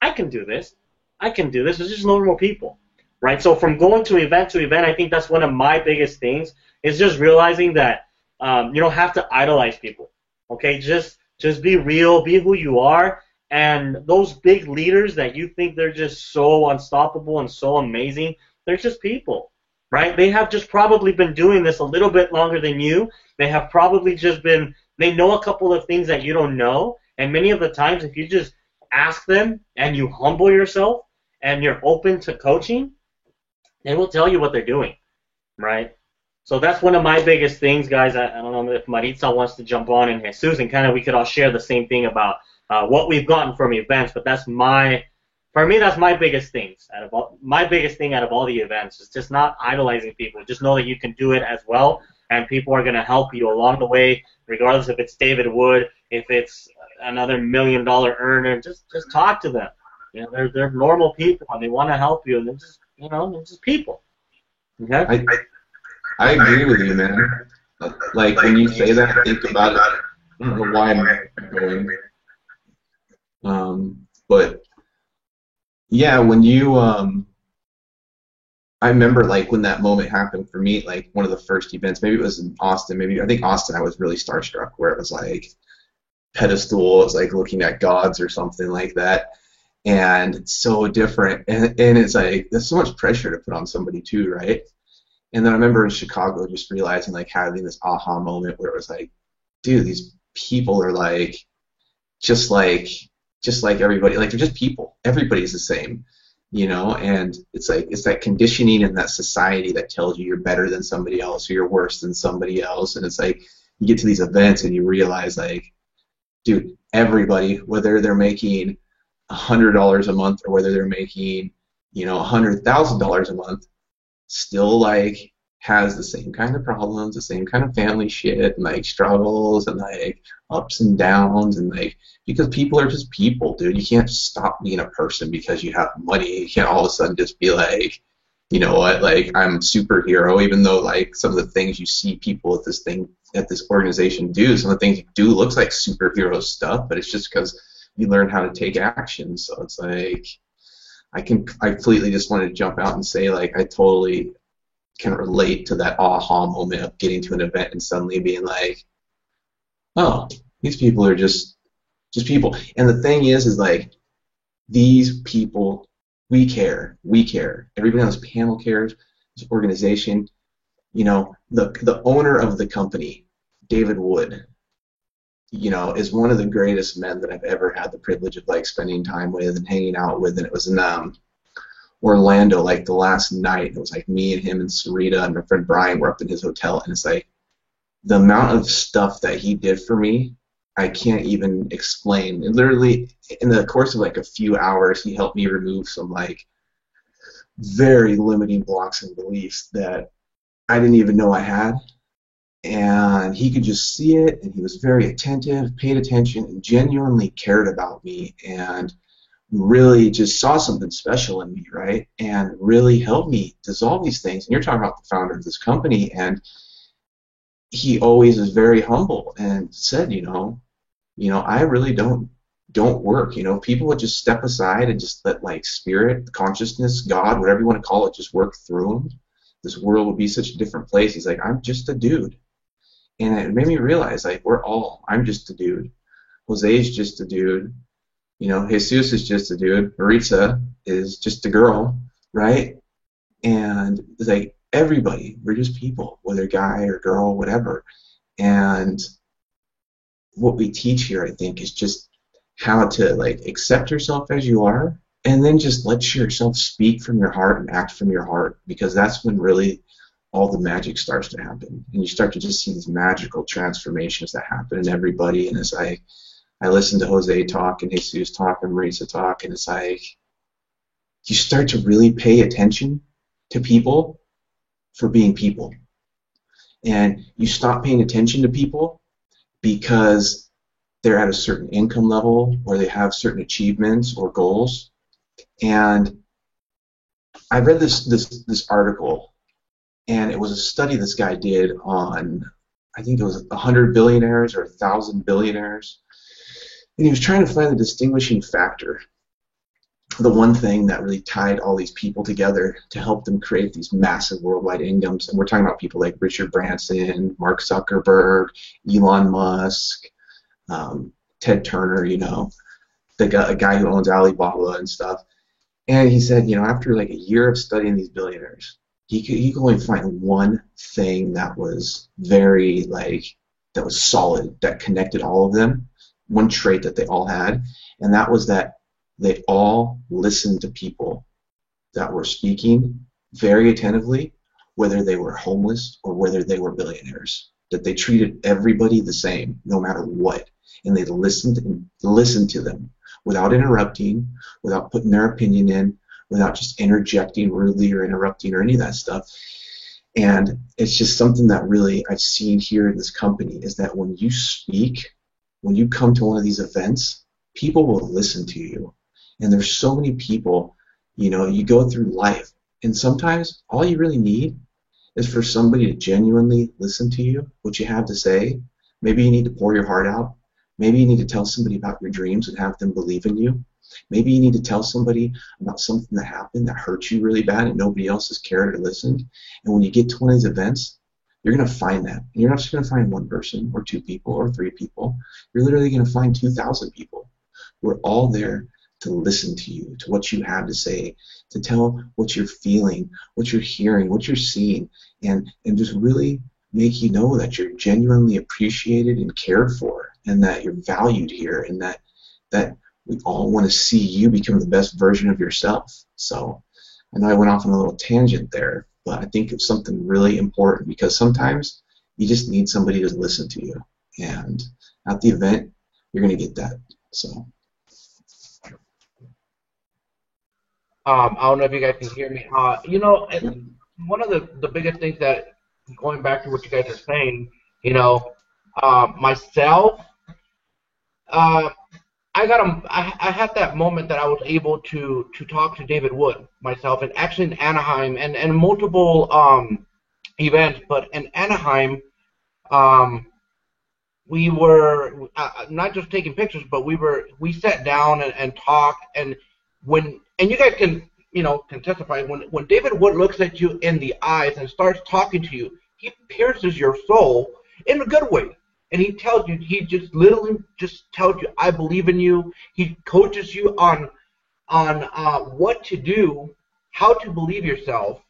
I can do this. I can do this. It's just normal people, right? So from going to event, I think that's one of my biggest things is just realizing that you don't have to idolize people, okay? Just be real, be who you are, and those big leaders that you think they're just so unstoppable and so amazing, they're just people, right? They have just probably been doing this a little bit longer than you. They have probably they know a couple of things that you don't know, and many of the times if you just ask them and you humble yourself and you're open to coaching, they will tell you what they're doing, right? So that's one of my biggest things, guys. I don't know if Maritza wants to jump on and Jesus, and we could all share the same thing about what we've gotten from events. But that's my biggest things. My biggest thing out of all the events is just not idolizing people. Just know that you can do it as well, and people are going to help you along the way, regardless if it's David Wood, if it's another $1 million earner. Just talk to them. They're normal people, and they want to help you, and they're just people. Okay. I agree with you, man. Like, when you say that, think about it. I don't know why I'm going. But, yeah, when you, I remember, when that moment happened for me, one of the first events, maybe it was in Austin, I think Austin, I was really starstruck, where it was, pedestal, it was, looking at gods or something like that. And it's so different. And it's, there's so much pressure to put on somebody, too, right? And then I remember in Chicago just realizing, having this aha moment where it was dude, these people are just like everybody. They're just people. Everybody's the same, and it's it's that conditioning and that society that tells you you're better than somebody else or you're worse than somebody else. And it's you get to these events and you realize, dude, everybody, whether they're making $100 a month or whether they're making, $100,000 a month, still has the same kind of problems, the same kind of family shit, and struggles and ups and downs, and because people are just people, dude. You can't stop being a person because you have money. You can't all of a sudden just be you know what, I'm a superhero, even though some of the things you see people at this organization do, some of the things you do looks like superhero stuff, but it's just because you learn how to take action. So it's I completely just wanted to jump out and say, I totally can relate to that aha moment of getting to an event and suddenly being oh, these people are just people. And the thing is these people, we care. Everybody on this panel cares. This organization, the owner of the company, David Wood, is one of the greatest men that I've ever had the privilege of spending time with and hanging out with. And it was in Orlando, the last night. It was me and him and Sarita and my friend Brian were up in his hotel, and it's the amount of stuff that he did for me, I can't even explain. And literally, in the course of a few hours, he helped me remove some very limiting blocks and beliefs that I didn't even know I had. and he could just see it, and he was very attentive, paid attention, and genuinely cared about me, and really just saw something special in me, right? And really helped me dissolve these things. And you're talking about the founder of this company, and he always is very humble and said, I really don't work. People would just step aside and just let like spirit, consciousness, God, whatever you want to call it, just work through them. This world would be such a different place. He's like, I'm just a dude. And it made me realize, like, I'm just a dude. Jose's just a dude. Jesus is just a dude. Maritza is just a girl, right? And it's like everybody, we're just people, whether guy or girl, whatever. And what we teach here, I think, is just how to like accept yourself as you are, and then just let yourself speak from your heart and act from your heart, because that's when really all the magic starts to happen, and you start to just see these magical transformations that happen in everybody. And as I listen to Jose talk and Jesus talk and Marisa talk, and it's like you start to really pay attention to people for being people, and you stop paying attention to people because they're at a certain income level or they have certain achievements or goals. And I read this article, and it was a study this guy did on, I think it was 100 billionaires or 1,000 billionaires, and he was trying to find the distinguishing factor, the one thing that really tied all these people together to help them create these massive worldwide incomes. And we're talking about people like Richard Branson, Mark Zuckerberg, Elon Musk, Ted Turner, a guy who owns Alibaba and stuff. And he said, after like a year of studying these billionaires, he could only find one thing that was very that was solid, that connected all of them, one trait that they all had, and that was that they all listened to people that were speaking very attentively, whether they were homeless or whether they were billionaires, that they treated everybody the same, no matter what, and they listened to them without interrupting, without putting their opinion in, without just interjecting rudely or interrupting or any of that stuff. And it's just something that really I've seen here in this company, is that when you speak, when you come to one of these events, people will listen to you. And there's so many people, you go through life, and sometimes all you really need is for somebody to genuinely listen to you, what you have to say. Maybe you need to pour your heart out. Maybe you need to tell somebody about your dreams and have them believe in you. Maybe you need to tell somebody about something that happened that hurt you really bad and nobody else has cared or listened. And when you get to one of these events, you're going to find that. And you're not just going to find one person or two people or three people. You're literally going to find 2,000 people who are all there to listen to you, to what you have to say, to tell what you're feeling, what you're hearing, what you're seeing, and just really make you know that you're genuinely appreciated and cared for, and that you're valued here, and that we all want to see you become the best version of yourself. So I know I went off on a little tangent there, but I think it's something really important, because sometimes you just need somebody to listen to you, and at the event you're going to get that. So I don't know if you guys can hear me. One of the biggest things that, going back to what you guys are saying, myself, I had that moment that I was able to talk to David Wood myself, and actually in Anaheim and multiple events. But in Anaheim, we were not just taking pictures, but we sat down and talked, and you guys can testify, when David Wood looks at you in the eyes and starts talking to you, he pierces your soul in a good way. And he tells you, he just literally just tells you, I believe in you. He coaches you on what to do, how to believe yourself.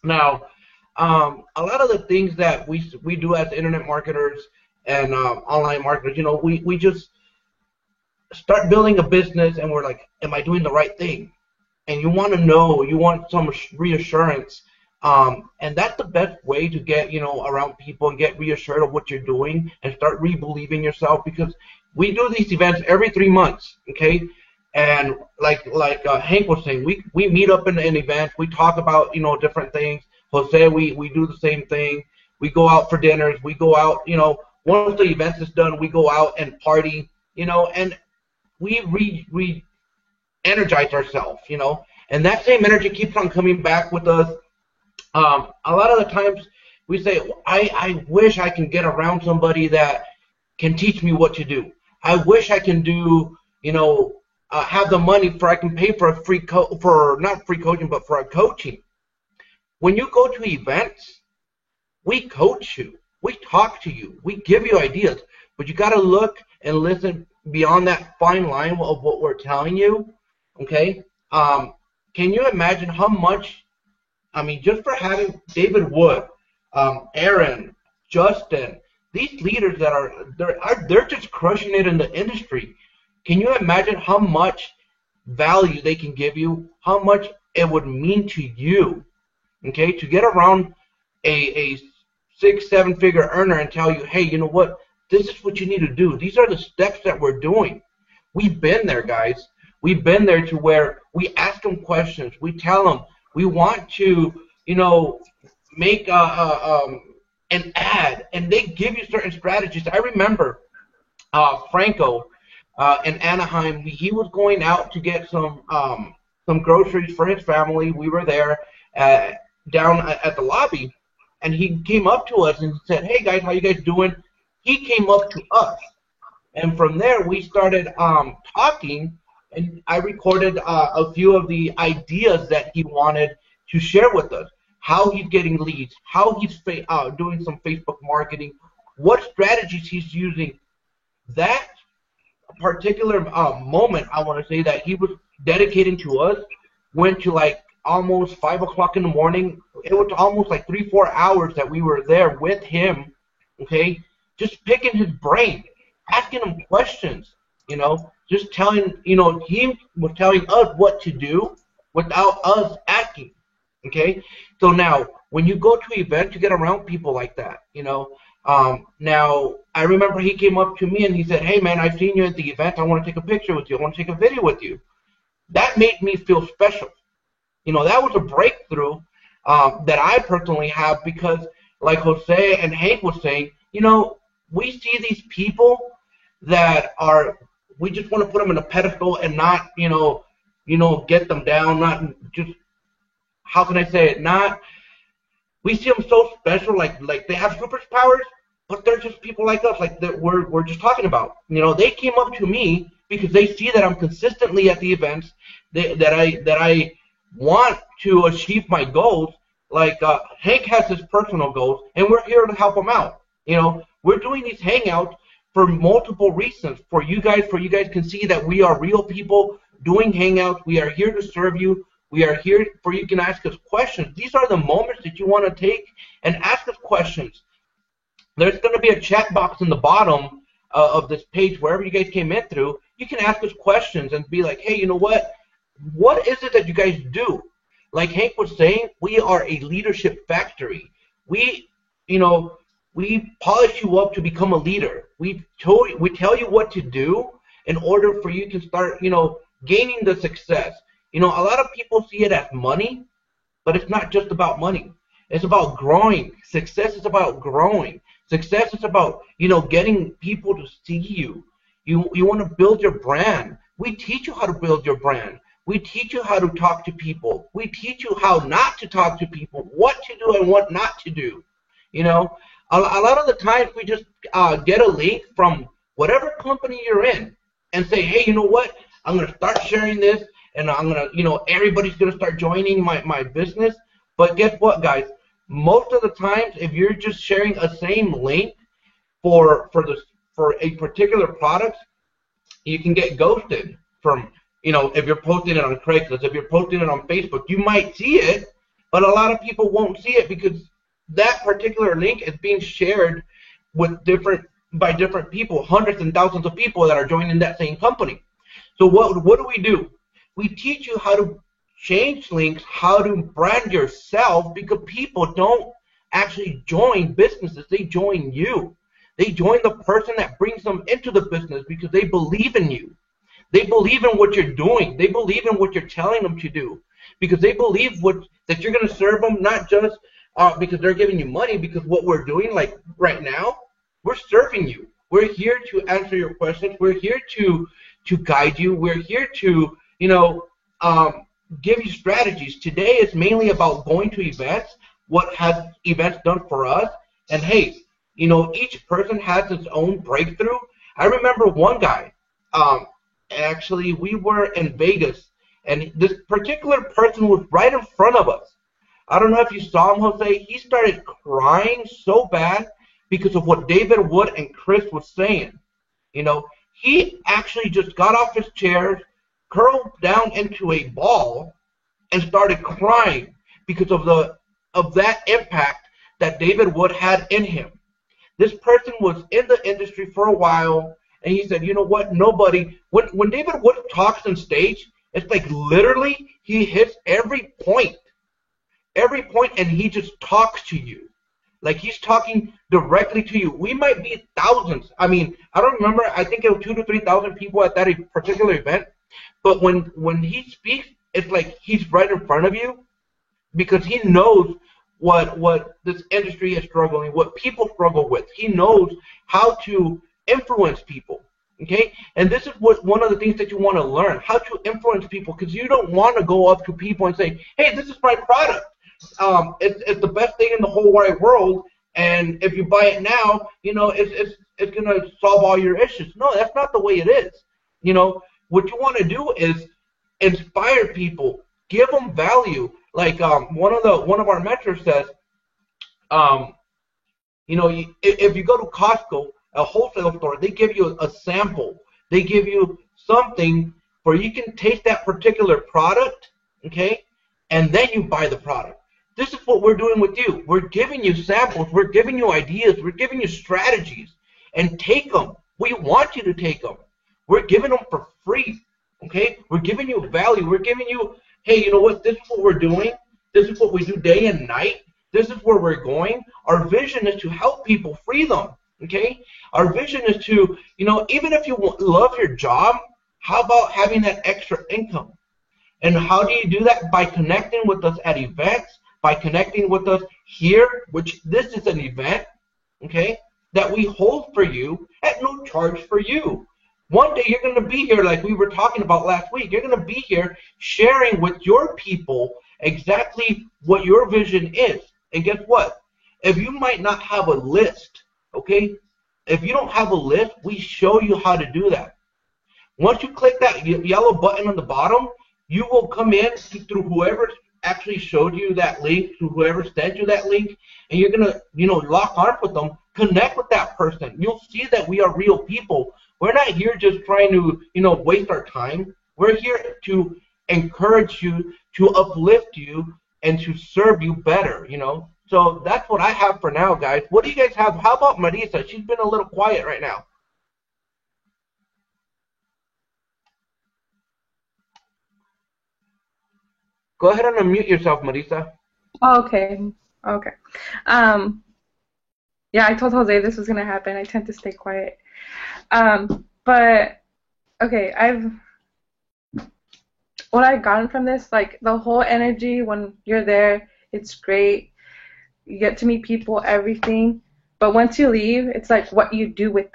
Now, a lot of the things that we do as internet marketers and online marketers, we just start building a business, and we're like, am I doing the right thing? And you want to know, you want some reassurance. And that's the best way to get, around people and get reassured of what you're doing and start re-believing yourself, because we do these events every 3 months, okay? And like Hank was saying, we meet up in events, we talk about, different things. Jose, we do the same thing. We go out for dinners. We go out, you know, once the event is done, we go out and party, you know, and we energize ourselves, you know, and that same energy keeps on coming back with us. A lot of the times we say, I wish I can get around somebody that can teach me what to do. I wish I can do, you know, have the money for I can pay for a free not free coaching, but for a coaching. When you go to events, we coach you, we talk to you, we give you ideas, but you got to look and listen beyond that fine line of what we're telling you. Okay, can you imagine how much? I mean, just for having David Wood, Aaron, Justin, these leaders that they're just crushing it in the industry. Can you imagine how much value they can give you? How much it would mean to you? Okay, to get around a 6-7 figure earner and tell you, hey, you know what? This is what you need to do. These are the steps that we're doing. We've been there, guys. We've been there to where we ask them questions. We tell them we want to, you know, make an ad, and they give you certain strategies. I remember Franco in Anaheim. He was going out to get some groceries for his family. We were there down at the lobby, and he came up to us and said, "Hey guys, how you guys doing?" He came up to us, and from there we started talking, and I recorded a few of the ideas that he wanted to share with us. How he's getting leads, how he's doing some Facebook marketing, what strategies he's using. That particular moment, I want to say that he was dedicating to us, went to like almost 5 o'clock in the morning. It was almost like 3-4 hours that we were there with him, okay, just picking his brain, asking him questions, you know, just telling, you know, he was telling us what to do without us asking, okay? So now, when you go to events, you get around people like that, you know. Now, I remember he came up to me and he said, "Hey, man, I've seen you at the event. I want to take a picture with you. I want to take a video with you." That made me feel special. You know, that was a breakthrough that I personally have because, like Jose and Hank was saying, you know, we see these people that are, we just want to put them in a pedestal and not, you know, get them down, not just, how can I say it? Not, we see them so special, like they have superpowers, but they're just people like us, like that we're just talking about. You know, they came up to me because they see that I'm consistently at the events, that I want to achieve my goals. Like Hank has his personal goals, and we're here to help him out. You know, we're doing these hangouts for multiple reasons. For you guys can see that we are real people doing hangouts. We are here to serve you. We are here for you can ask us questions. These are the moments that you want to take and ask us questions. There's going to be a chat box in the bottom of this page, wherever you guys came in through. You can ask us questions and be like, hey, you know what? What is it that you guys do? Like Hank was saying, we are a leadership factory. We, you know, we polish you up to become a leader. We tell you what to do in order for you to start, you know, gaining the success. You know, a lot of people see it as money, but it's not just about money. It's about growing. Success is about growing. Success is about, you know, getting people to see you. You want to build your brand. We teach you how to build your brand. We teach you how to talk to people. We teach you how not to talk to people, what to do and what not to do. You know, a lot of the times we just get a link from whatever company you're in and say, hey, you know what? I'm going to start sharing this, and I'm going to, you know, everybody's going to start joining my business. But guess what, guys? Most of the times, if you're just sharing a same link for a particular product, you can get ghosted from, you know, if you're posting it on Craigslist, if you're posting it on Facebook, you might see it, but a lot of people won't see it because that particular link is being shared with by different people, hundreds and thousands of people that are joining that same company. So what do? We teach you how to change links, how to brand yourself, because people don't actually join businesses. They join you. They join the person that brings them into the business because they believe in you. They believe in what you're doing. They believe in what you're telling them to do because they believe that you're going to serve them not just because they're giving you money, because what we're doing, like right now, we're serving you. We're here to answer your questions. We're here to guide you. We're here to, give you strategies. Today is mainly about going to events, what has events done for us, and hey, each person has its own breakthrough. I remember one guy, actually, we were in Vegas, and this particular person was right in front of us. I don't know if you saw him, Jose. He started crying so bad because of what David Wood and Chris was saying. He actually just got off his chair, curled down into a ball, and started crying because of that impact that David Wood had in him. This person was in the industry for a while, and he said, you know what, nobody, when David Wood talks on stage, it's like literally he hits every point, and he just talks to you. Like he's talking directly to you. We might be thousands. I mean, I don't remember. I think it was 2,000 to 3,000 people at that particular event. But when he speaks, it's like he's right in front of you, because he knows what this industry is struggling, what people struggle with. He knows how to influence people. Okay, and this is one of the things that you want to learn, how to influence people, because you don't want to go up to people and say, hey, this is my product. It's the best thing in the whole wide world, and if you buy it now, it's gonna solve all your issues. No, that's not the way it is. What you want to do is inspire people, give them value. Like one of our mentors says, if you go to Costco, a wholesale store, they give you a sample. They give you something where you can taste that particular product, okay, and then you buy the product. This is what we're doing with you. We're giving you samples. We're giving you ideas. We're giving you strategies. And take them. We want you to take them. We're giving them for free, okay? We're giving you value. We're giving you, hey, you know what? This is what we're doing. This is what we do day and night. This is where we're going. Our vision is to help people, free them, okay? Our vision is to, even if you love your job, how about having that extra income? And how do you do that? By connecting with us at events, by connecting with us here, which this is an event, okay, that we hold for you at no charge for you. One day you're going to be here, like we were talking about last week. You're going to be here sharing with your people exactly what your vision is. And guess what? If you might not have a list, okay, if you don't have a list, we show you how to do that. Once you click that yellow button on the bottom, you will come in through whoever actually showed you that link, through whoever sent you that link, and you're going to, lock arms with them, connect with that person. You'll see that we are real people. We're not here just trying to, waste our time. We're here to encourage you, to uplift you, and to serve you better, So that's what I have for now, guys. What do you guys have? How about Marisa? She's been a little quiet right now. Go ahead and unmute yourself, Marisa. Okay. Yeah, I told Jose this was gonna happen. I tend to stay quiet. But okay, what I've gotten from this, like the whole energy when you're there, it's great. You get to meet people, everything. But once you leave, it's like what you do with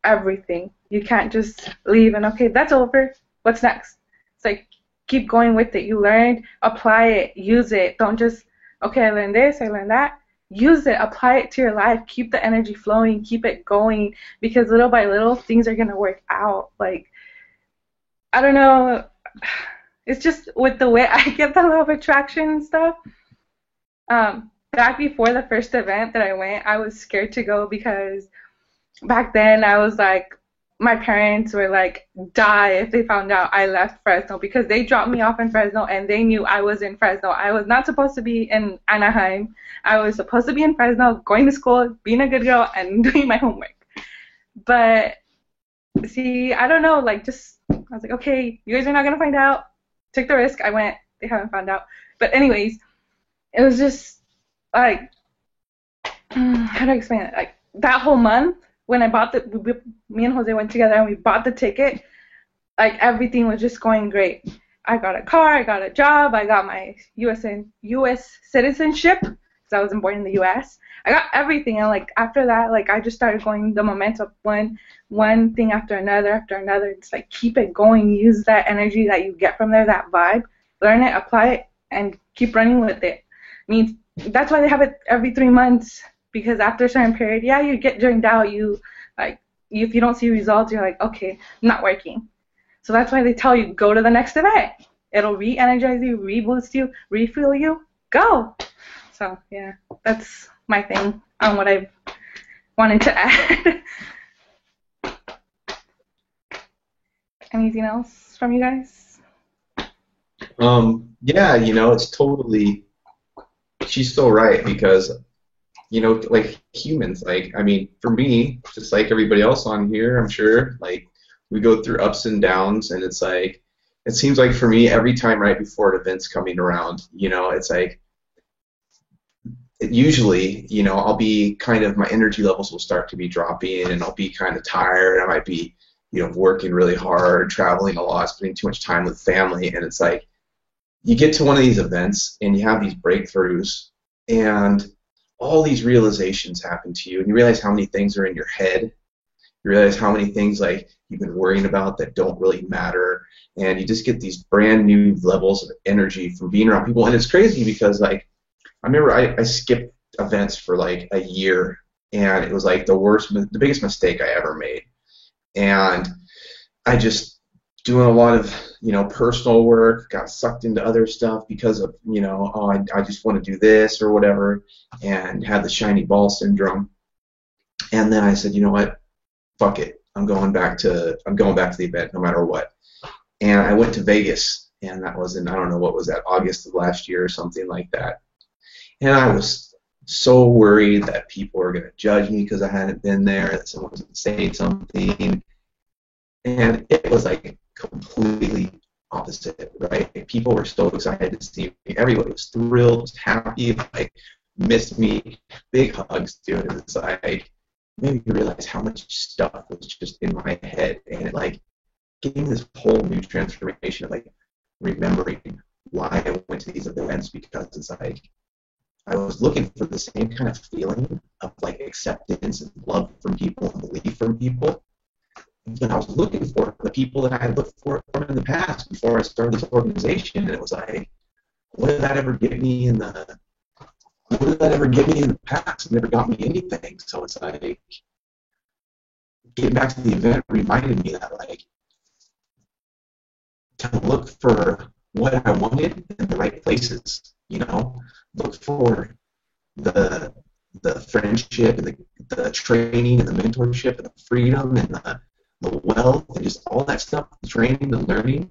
everything. You can't just leave and okay, that's over. What's next? It's like keep going with it. You learned, apply it, use it. Don't just okay, I learned this, I learned that. Use it, apply it to your life, keep the energy flowing, keep it going, because little by little things are going to work out. Like, I don't know, it's just with the way I get the law of attraction and stuff. Back before the first event that I went, I was scared to go because back then I was like, my parents were like, die if they found out I left Fresno, because they dropped me off in Fresno and they knew I was in Fresno. I was not supposed to be in Anaheim. I was supposed to be in Fresno, going to school, being a good girl, and doing my homework. But, see, I don't know, like, just, I was like, okay, you guys are not going to find out. Took the risk. I went. They haven't found out. But anyways, it was just, like, how do I explain it? Like, that whole month, when I bought me and Jose went together and we bought the ticket, like everything was just going great. I got a car, I got a job, I got my U.S. citizenship, because I wasn't born in the U.S. I got everything, and like after that, like I just started going the momentum, one thing after another. It's like keep it going, use that energy that you get from there, that vibe, learn it, apply it, and keep running with it. I mean, that's why they have it every 3 months, because after a certain period, yeah, you get drained out. If you don't see results, you're like, okay, not working. So that's why they tell you, go to the next event. It'll re-energize you, reboost you, refuel you, go. So, yeah, that's my thing on what I wanted to add. Anything else from you guys? Yeah, it's totally, she's so right, because, like humans, like, I mean, for me, just like everybody else on here, I'm sure, like, we go through ups and downs, and it's like, it seems like for me, every time right before an event's coming around, it's like, usually, I'll be kind of, my energy levels will start to be dropping, and I'll be kind of tired. I might be, working really hard, traveling a lot, spending too much time with family, and it's like, you get to one of these events, and you have these breakthroughs, and all these realizations happen to you, and you realize how many things are in your head. You realize how many things like you've been worrying about that don't really matter, and you just get these brand new levels of energy from being around people. And it's crazy because, like, I remember I skipped events for like a year, and it was like the biggest mistake I ever made. And I just doing a lot of personal work, got sucked into other stuff because of I just want to do this or whatever, and had the shiny ball syndrome. And then I said, you know what, fuck it, I'm going back to the event no matter what. And I went to Vegas, and that was in, I don't know, what was that, August of last year or something like that. And I was so worried that people were going to judge me because I hadn't been there, that someone was going to say something. And it was like completely opposite, right? People were so excited to see me. Everybody was thrilled, was happy, like, missed me. Big hugs, dude. It was like, made me realize how much stuff was just in my head. And it, like, gave me this whole new transformation of, like, remembering why I went to these events, because it's like, I was looking for the same kind of feeling of, like, acceptance and love from people and belief from people that I was looking for the people that I had looked for in the past before I started this organization. And it was like, what did that ever give me in the past? It never got me anything. So it's like, getting back to the event reminded me that, like, to look for what I wanted in the right places, look for the friendship and the training and the mentorship and the freedom and the wealth and just all that stuff, the training, the learning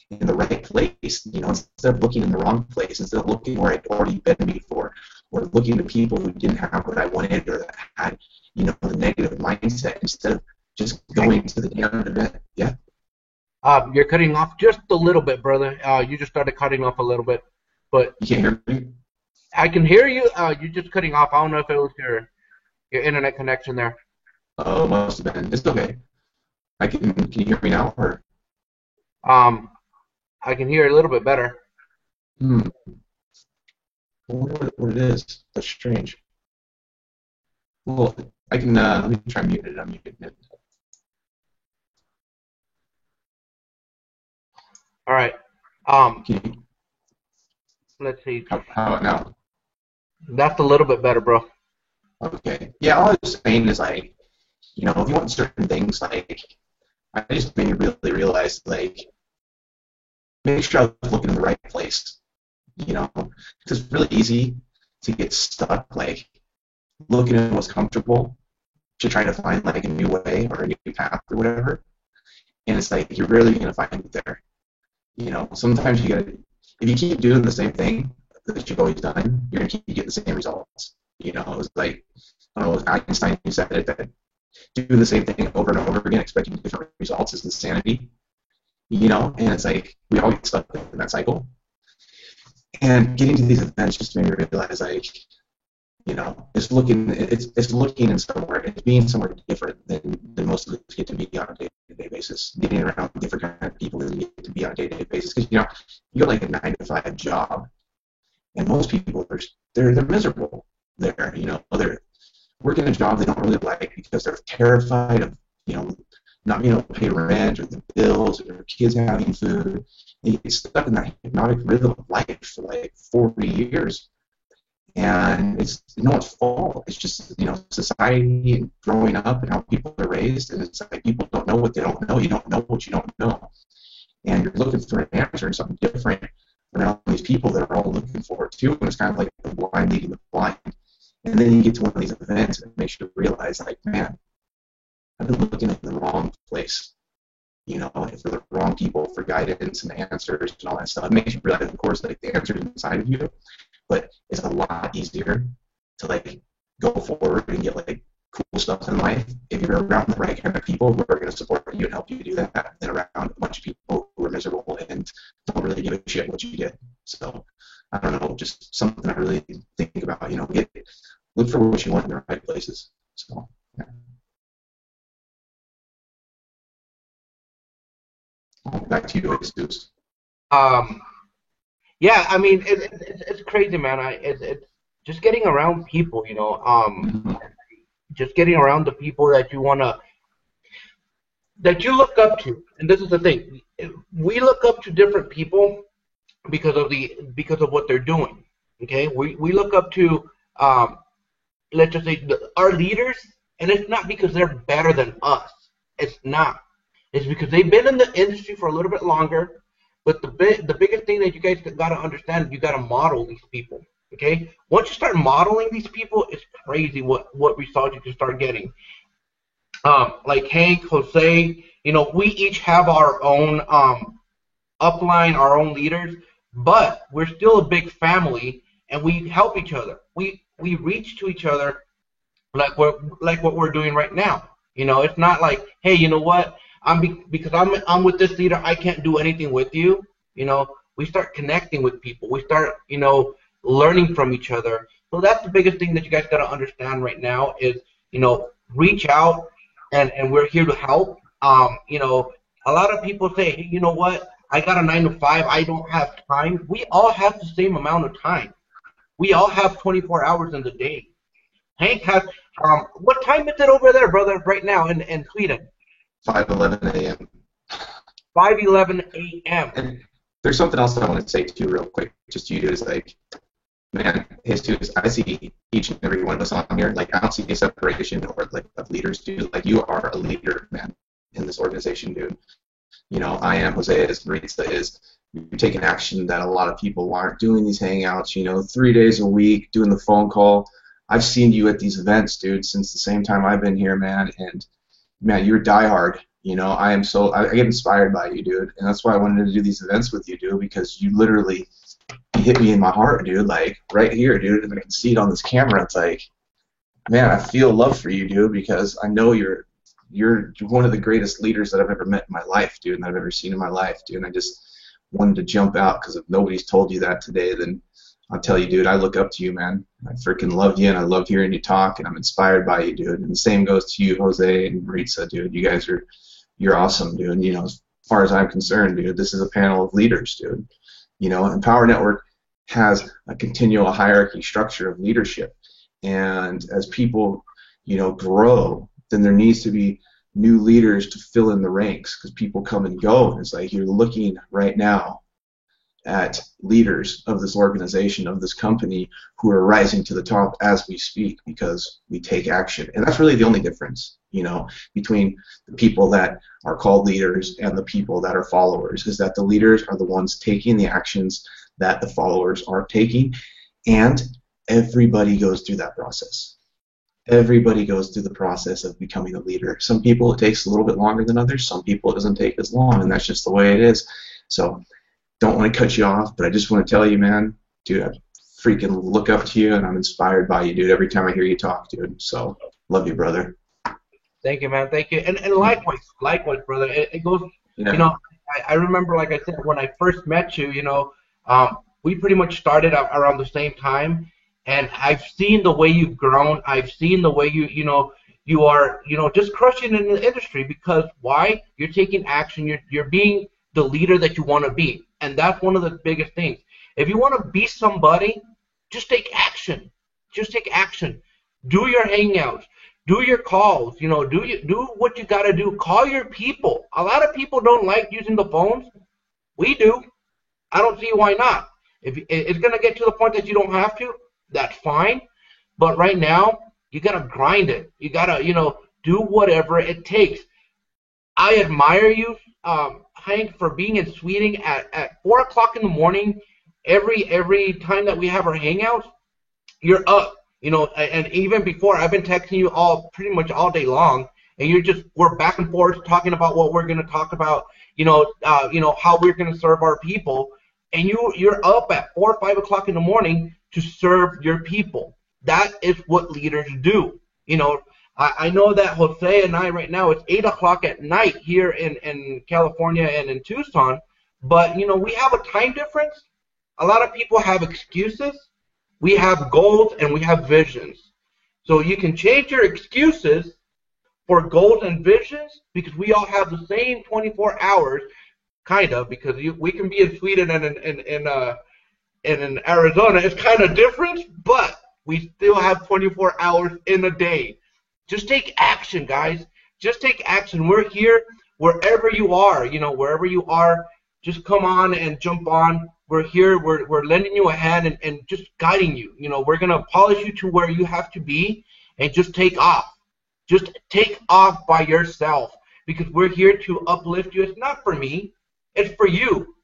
in the right place, instead of looking in the wrong place, instead of looking where I'd already been before, or looking to people who didn't have what I wanted or that had, the negative mindset, instead of just going to the damn event. Yeah. You're cutting off just a little bit, brother. You just started cutting off a little bit, but you can't hear me. I can hear you. You're just cutting off. I don't know if it was your internet connection there. Oh, must have been. It's okay. Can you hear me now, or? I can hear a little bit better. I wonder what it is. That's strange. Well, I can, let me try muting it. I'm muting it. All right. Can Let's see. how about now? That's a little bit better, bro. Okay. Yeah, all I was saying is, like, if you want certain things, like, I just made me really realize, like, make sure I was looking in the right place, because it's really easy to get stuck, like, looking at what's comfortable to try to find, like, a new way or a new path or whatever, and it's like, you're rarely going to find it there. Sometimes you gotta, if you keep doing the same thing that you've always done, you're going to keep getting the same results. It was like, I don't know, Einstein who said it, that doing the same thing over and over again, expecting different results is insanity. And it's like, we all get stuck in that cycle. And getting to these events just made me realize, like, it's looking in somewhere, it's being somewhere different than most of us get to be on a day-to-day basis. Getting around different kind of people that you get to be on a day-to-day basis. Because, you got like a 9-to-5 job, And most people they're miserable there. You know, they're working a job they don't really like because they're terrified of, you know, not being able to pay rent or the bills or their kids having food. And you get stuck in that hypnotic rhythm of life for like 40 years. And it's no one's fault. It's just, you know, society and growing up and how people are raised. And it's like people don't know what they don't know. You don't know what you don't know. And you're looking for an answer and something different around these people that are all looking for it too. And it's kind of like the blind leading the blind. And then you get to one of these events and it makes you realize, like, man, I've been looking at the wrong place. You know, for the wrong people for guidance and answers and all that stuff. It makes you realize, of course, like the answer is inside of you, but it's a lot easier to like go forward and get like cool stuff in life if you're around the right kind of people who are going to support you and help you do that, than around a bunch of people who are miserable and don't really give a shit what you did. So I don't know, just something I really think about. You know, look for what you want in the right places. So. Yeah. Back to you, Jesus. Yeah, I mean, it's crazy, man. It's just getting around people, you know. Just getting around the people that you that you look up to. And this is the thing: we look up to different people because of what they're doing. Okay, we look up to let's just say our leaders, and it's not because they're better than us. It's not. It's because they've been in the industry for a little bit longer. But the biggest thing that you guys got to understand, you got to model these people. Okay? Once you start modeling these people, it's crazy what results you can start getting. Like Hank, Jose, you know, we each have our own upline, our own leaders, but we're still a big family, and we help each other. We reach to each other like what we're doing right now. You know, it's not like, hey, you know what? Because I'm with this leader, I can't do anything with you. You know, we start connecting with people. We start, you know, learning from each other. So that's the biggest thing that you guys got to understand right now is, you know, reach out, and we're here to help. You know, a lot of people say, hey, you know what? I got a 9 to 5. I don't have time. We all have the same amount of time. We all have 24 hours in the day. Hank has, what time is it over there, brother, right now in Sweden? 5:11 a.m. 5:11 a.m. And there's something else I want to say too, real quick. Just to you, is like, man, Jesus, I see each and every one of us on here. Like, I don't see a separation or like of leaders, dude. Like, you are a leader, man, in this organization, dude. You know, I am. Jose is. Maritza is. You're taking action that a lot of people aren't doing. These hangouts, you know, 3 days a week, doing the phone call. I've seen you at these events, dude, since the same time I've been here, man, and man, you're diehard. You know, I get inspired by you, dude, and that's why I wanted to do these events with you, dude, because you literally hit me in my heart, dude, like right here, dude, and I can see it on this camera. It's like, man, I feel love for you, dude, because I know you're one of the greatest leaders that I've ever met in my life, dude, and I've ever seen in my life, dude, and I just wanted to jump out because if nobody's told you that today, then I'll tell you, dude, I look up to you, man. I freaking love you, and I love hearing you talk, and I'm inspired by you, dude. And the same goes to you, Jose and Maritza, dude. You guys you're awesome, dude. And, you know, as far as I'm concerned, dude, this is a panel of leaders, dude. You know, and Power Network has a continual hierarchy structure of leadership. And as people, you know, grow, then there needs to be new leaders to fill in the ranks because people come and go. And it's like you're looking right now at leaders of this organization, of this company, who are rising to the top as we speak because we take action. And that's really the only difference, you know, between the people that are called leaders and the people that are followers, is that the leaders are the ones taking the actions that the followers aren't taking, and everybody goes through that process. Everybody goes through the process of becoming a leader. Some people it takes a little bit longer than others. Some people it doesn't take as long, and that's just the way it is. So don't want to cut you off, but I just want to tell you, man, dude, I freaking look up to you, and I'm inspired by you, dude, every time I hear you talk, dude. So love you, brother. Thank you, man. Thank you. And likewise, brother. It goes, Yeah. you know, I remember, like I said, when I first met you, you know, we pretty much started around the same time, and I've seen the way you've grown. I've seen the way you are, you know, just crushing in the industry because why? You're taking action. You're being the leader that you want to be, and that's one of the biggest things. If you want to be somebody, just take action. Just take action. Do your hangouts. Do your calls. Do what you got to do. Call your people. A lot of people don't like using the phones. We do. I don't see why not. If it's going to get to the point that you don't have to, that's fine. But right now, you got to grind it. You got to, do whatever it takes. I admire you, Hank, for being in Sweden at 4 o'clock in the morning every time that we have our hangouts. You're up, and even before, I've been texting you pretty much all day long, and we're back and forth talking about what we're going to talk about, how we're going to serve our people, and you're up at 4 or 5 o'clock in the morning to serve your people. That is what leaders do. I know that Jose and I right now, it's 8 o'clock at night here in California and in Tucson, but, we have a time difference. A lot of people have excuses. We have goals and we have visions. So you can change your excuses for goals and visions because we all have the same 24 hours, kind of, because we can be in Sweden and in Arizona. It's kind of different, but we still have 24 hours in a day. Just take action, guys. Just take action. We're here wherever you are. Wherever you are, just come on and jump on. We're here. We're lending you a hand and just guiding you. We're going to polish you to where you have to be and just take off. Just take off by yourself because we're here to uplift you. It's not for me. It's for you.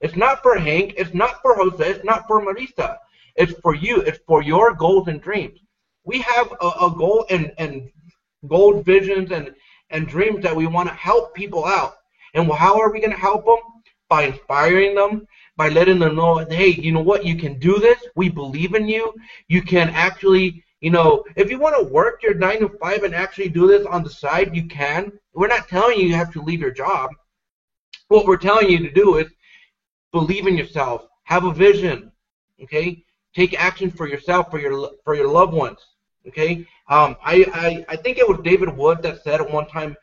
It's not for Hank. It's not for Jose. It's not for Marisa. It's for you. It's for your goals and dreams. We have a goal and goals, visions, and dreams that we want to help people out. And how are we going to help them? By inspiring them, by letting them know, hey, you know what? You can do this. We believe in you. You can actually, if you want to work your 9 to 5 and actually do this on the side, you can. We're not telling you have to leave your job. What we're telling you to do is believe in yourself. Have a vision. Okay? Take action for yourself, for your loved ones. Okay, I think it was David Wood that said at one time,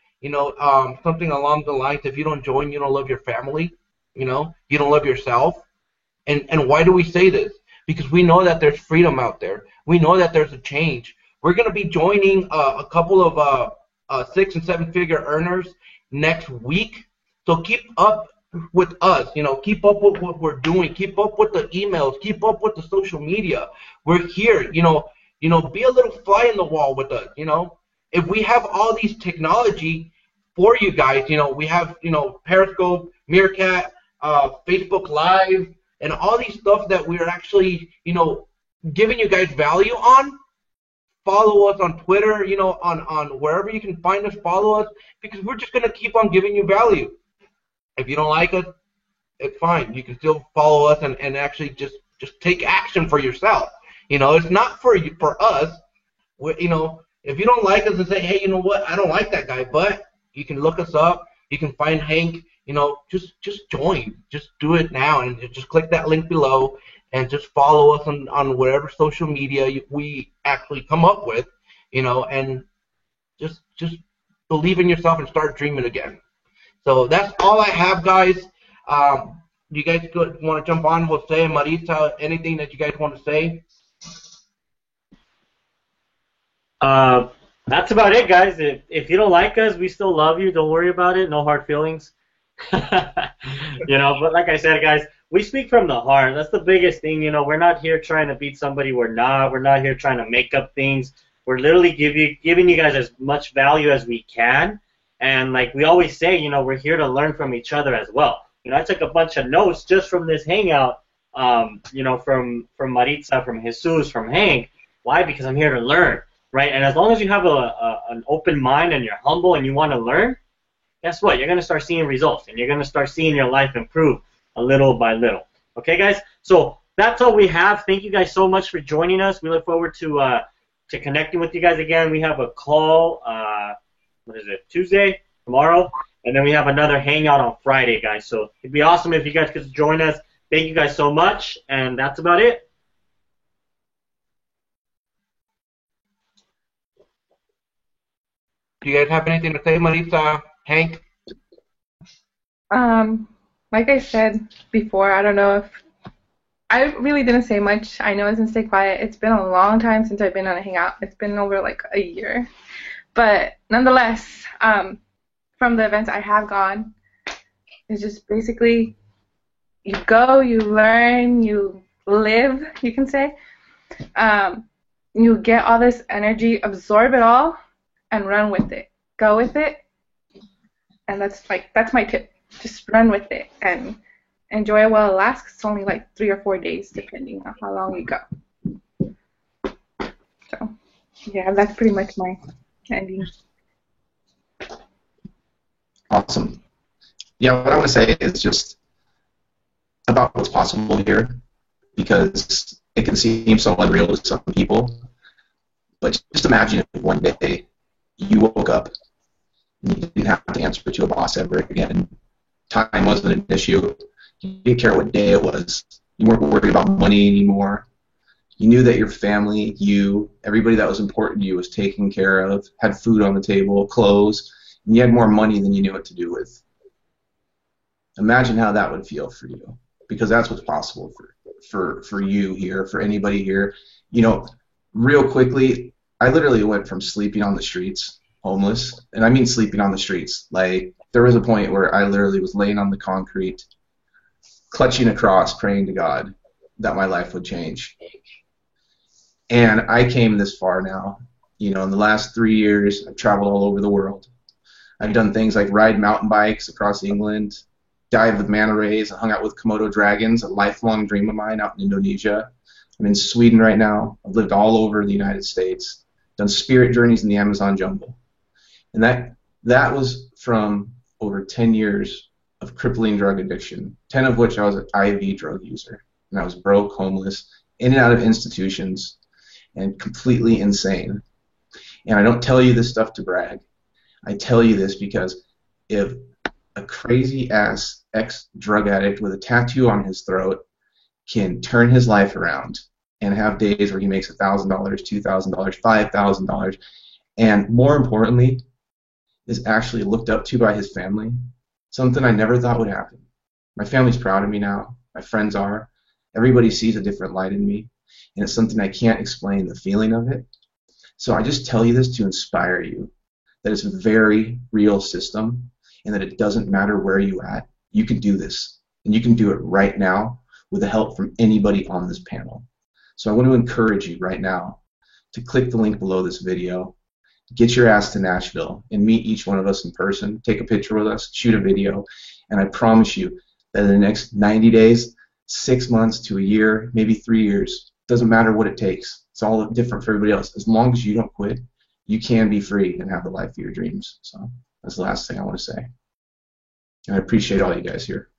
something along the lines, if you don't join, you don't love your family, you don't love yourself. And why do we say this? Because we know that there's freedom out there. We know that there's a change. We're going to be joining a couple of 6- and 7-figure earners next week. So keep up with us, keep up with what we're doing, keep up with the emails, keep up with the social media. We're here, be a little fly in the wall with us, If we have all these technology for you guys, we have, Periscope, Meerkat, Facebook Live, and all these stuff that we're actually, giving you guys value on. Follow us on Twitter, on wherever you can find us, follow us, because we're just going to keep on giving you value. If you don't like us, it's fine. You can still follow us and actually just take action for yourself. It's not for us. If you don't like us and say, hey, you know what, I don't like that guy, but you can look us up. You can find Hank. Just join. Just do it now and just click that link below and just follow us on whatever social media we actually come up with, and just believe in yourself and start dreaming again. So that's all I have, guys. You guys want to jump on, Jose and Marisa, anything that you guys want to say? That's about it, guys. If you don't like us, we still love you. Don't worry about it. No hard feelings. But like I said, guys, we speak from the heart. That's the biggest thing. We're not here trying to beat somebody. We're not. We're not here trying to make up things. We're literally giving you guys as much value as we can. And like we always say, we're here to learn from each other as well. I took a bunch of notes just from this hangout, from Maritza, from Jesus, from Hank. Why? Because I'm here to learn, right? And as long as you have an open mind and you're humble and you want to learn, guess what? You're going to start seeing results, and you're going to start seeing your life improve a little by little. Okay, guys? So that's all we have. Thank you guys so much for joining us. We look forward to connecting with you guys again. We have a call. What is it, Tuesday, tomorrow, and then we have another hangout on Friday, guys. So it'd be awesome if you guys could join us. Thank you guys so much, and that's about it. Do you guys have anything to say, Marisa, Hank? Like I said before, I don't know if I really didn't say much. I know it's gonna stay quiet. It's been a long time since I've been on a hangout. It's been over like a year. But nonetheless, from the events I have gone, it's just basically you go, you learn, you live, you can say. You get all this energy, absorb it all, and run with it. Go with it, and that's my tip. Just run with it and enjoy it while it lasts. 'Cause it's only like 3 or 4 days, depending on how long you go. So, yeah, that's pretty much my ending. Awesome. Yeah, what I want to say is just about what's possible here, because it can seem so unreal to some people. But just imagine if one day you woke up and you didn't have to answer to a boss ever again. Time wasn't an issue. You didn't care what day it was. You weren't worried about money anymore. You knew that your family, you, everybody that was important to you was taken care of, had food on the table, clothes, and you had more money than you knew what to do with. Imagine how that would feel for you, because that's what's possible for you here, for anybody here. You know, real quickly, I literally went from sleeping on the streets, homeless, and I mean sleeping on the streets. Like, there was a point where I literally was laying on the concrete, clutching a cross, praying to God that my life would change. And I came this far now. You know, in the last 3 years, I've traveled all over the world. I've done things like ride mountain bikes across England, dive with manta rays, and hung out with Komodo dragons, a lifelong dream of mine out in Indonesia. I'm in Sweden right now. I've lived all over the United States, done spirit journeys in the Amazon jungle. And that was from over 10 years of crippling drug addiction, 10 of which I was an IV drug user. And I was broke, homeless, in and out of institutions, and completely insane. And I don't tell you this stuff to brag. I tell you this because if a crazy-ass ex-drug addict with a tattoo on his throat can turn his life around and have days where he makes $1,000, $2,000, $5,000, and more importantly, is actually looked up to by his family, something I never thought would happen. My family's proud of me now. My friends are. Everybody sees a different light in me, and it's something I can't explain, the feeling of it. So I just tell you this to inspire you, that it's a very real system, and that it doesn't matter where you're at. You can do this, and you can do it right now with the help from anybody on this panel. So I want to encourage you right now to click the link below this video, get your ass to Nashville, and meet each one of us in person. Take a picture with us, shoot a video, and I promise you that in the next 90 days, 6 months to a year, maybe 3 years, doesn't matter what it takes. It's all different for everybody else. As long as you don't quit, you can be free and have the life of your dreams. So that's the last thing I want to say. And I appreciate all you guys here.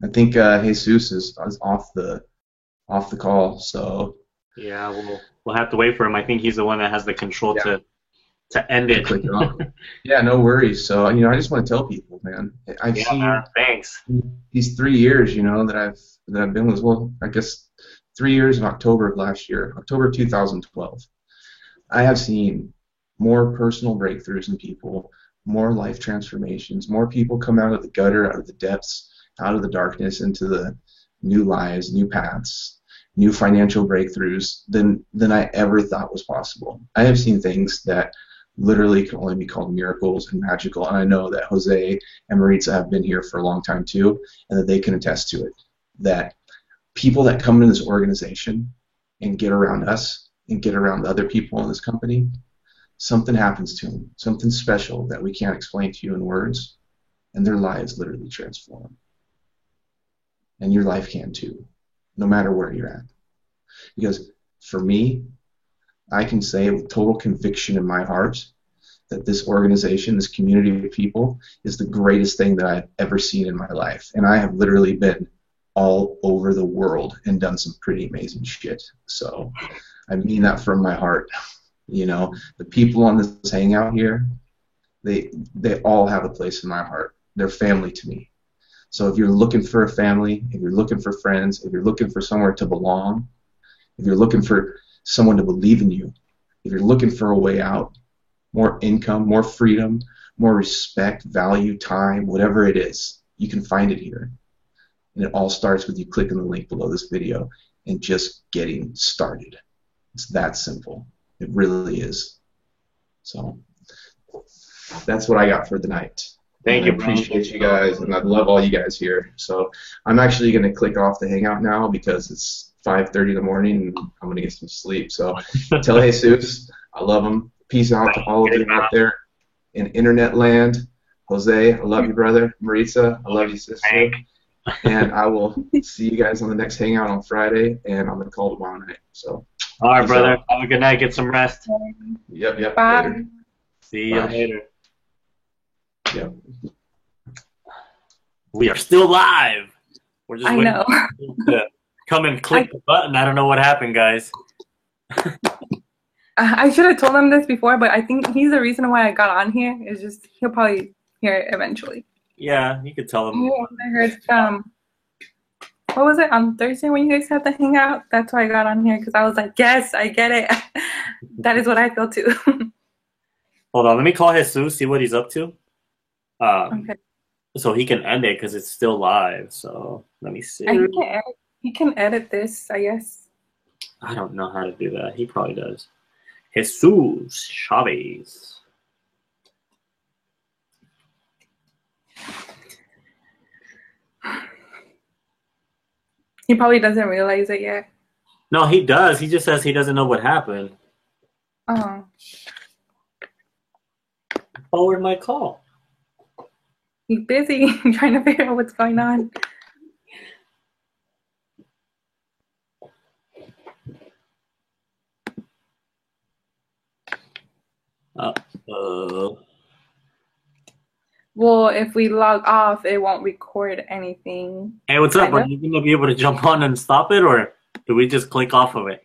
I think Jesus is off the call, so yeah, we'll have to wait for him. I think he's the one that has the control to end it. Click it off. Yeah, no worries. So I just want to tell people, man, I've seen thanks. These 3 years, that I've been with. Well, I guess 3 years in October of last year, October 2012. I have seen more personal breakthroughs in people, more life transformations, more people come out of the gutter, out of the depths, out of the darkness into the new lives, new paths, new financial breakthroughs than I ever thought was possible. I have seen things that literally can only be called miracles and magical, and I know that Jose and Maritza have been here for a long time too, and that they can attest to it. That people that come into this organization and get around us and get around the other people in this company, something happens to them, something special that we can't explain to you in words, and their lives literally transform. And your life can too, no matter where you're at. Because for me, I can say with total conviction in my heart that this organization, this community of people, is the greatest thing that I've ever seen in my life. And I have literally been all over the world and done some pretty amazing shit. So I mean that from my heart. The people on this hangout here, they all have a place in my heart. They're family to me. So if you're looking for a family, if you're looking for friends, if you're looking for somewhere to belong, if you're looking for someone to believe in you, if you're looking for a way out, more income, more freedom, more respect, value, time, whatever it is, you can find it here. And it all starts with you clicking the link below this video and just getting started. It's that simple. It really is. So that's what I got for the night. Thank you, I bro. appreciate you guys, and I love all you guys here. So I'm actually going to click off the Hangout now because it's 5:30 in the morning, and I'm going to get some sleep. So tell Jesus I love him. Peace out to all of you out there in internet land. Jose, I love you, brother. Maritza, I love you, sister. And I will see you guys on the next Hangout on Friday, and I'm going to call tomorrow night. So All right, peace brother. out. Have a good night. Get some rest. Yep. Bye. Later. See you Bye. later. Yep. We are still live. We're just I waiting know. for you to come and click the button. I don't know what happened, guys. I should have told him this before, but I think he's the reason why I got on here. It's just he'll probably hear it eventually. Yeah, you could tell them. Yeah, I heard what was it on Thursday when you guys had the hangout? That's why I got on here because I was like, yes, I get it. That is what I feel too. Hold on, let me call Jesus, see what he's up to. Okay. So he can end it because it's still live. So let me see. And he can edit this, I guess. I don't know how to do that. He probably does. Jesus Chavez. He probably doesn't realize it yet. No, he does. He just says he doesn't know what happened. Oh. Forward my call. He's busy trying to figure out what's going on. Well, if we log off, it won't record anything. Hey, what's up? Kinda. Are you going to be able to jump on and stop it, or do we just click off of it?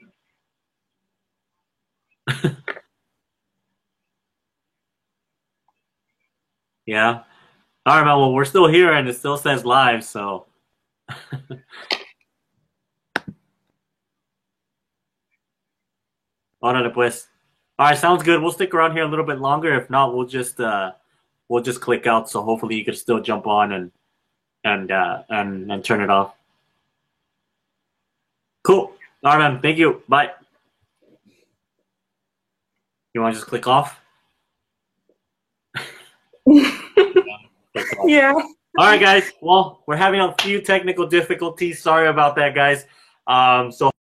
Yeah? All right, man. Well, we're still here, and it still says live, so... Órale, pues. All right, sounds good. We'll stick around here a little bit longer. If not, we'll just click out. So hopefully you can still jump on and turn it off. Cool. All right, man. Thank you. Bye. You want to just click off? Yeah. All right, guys. Well, we're having a few technical difficulties. Sorry about that, guys. So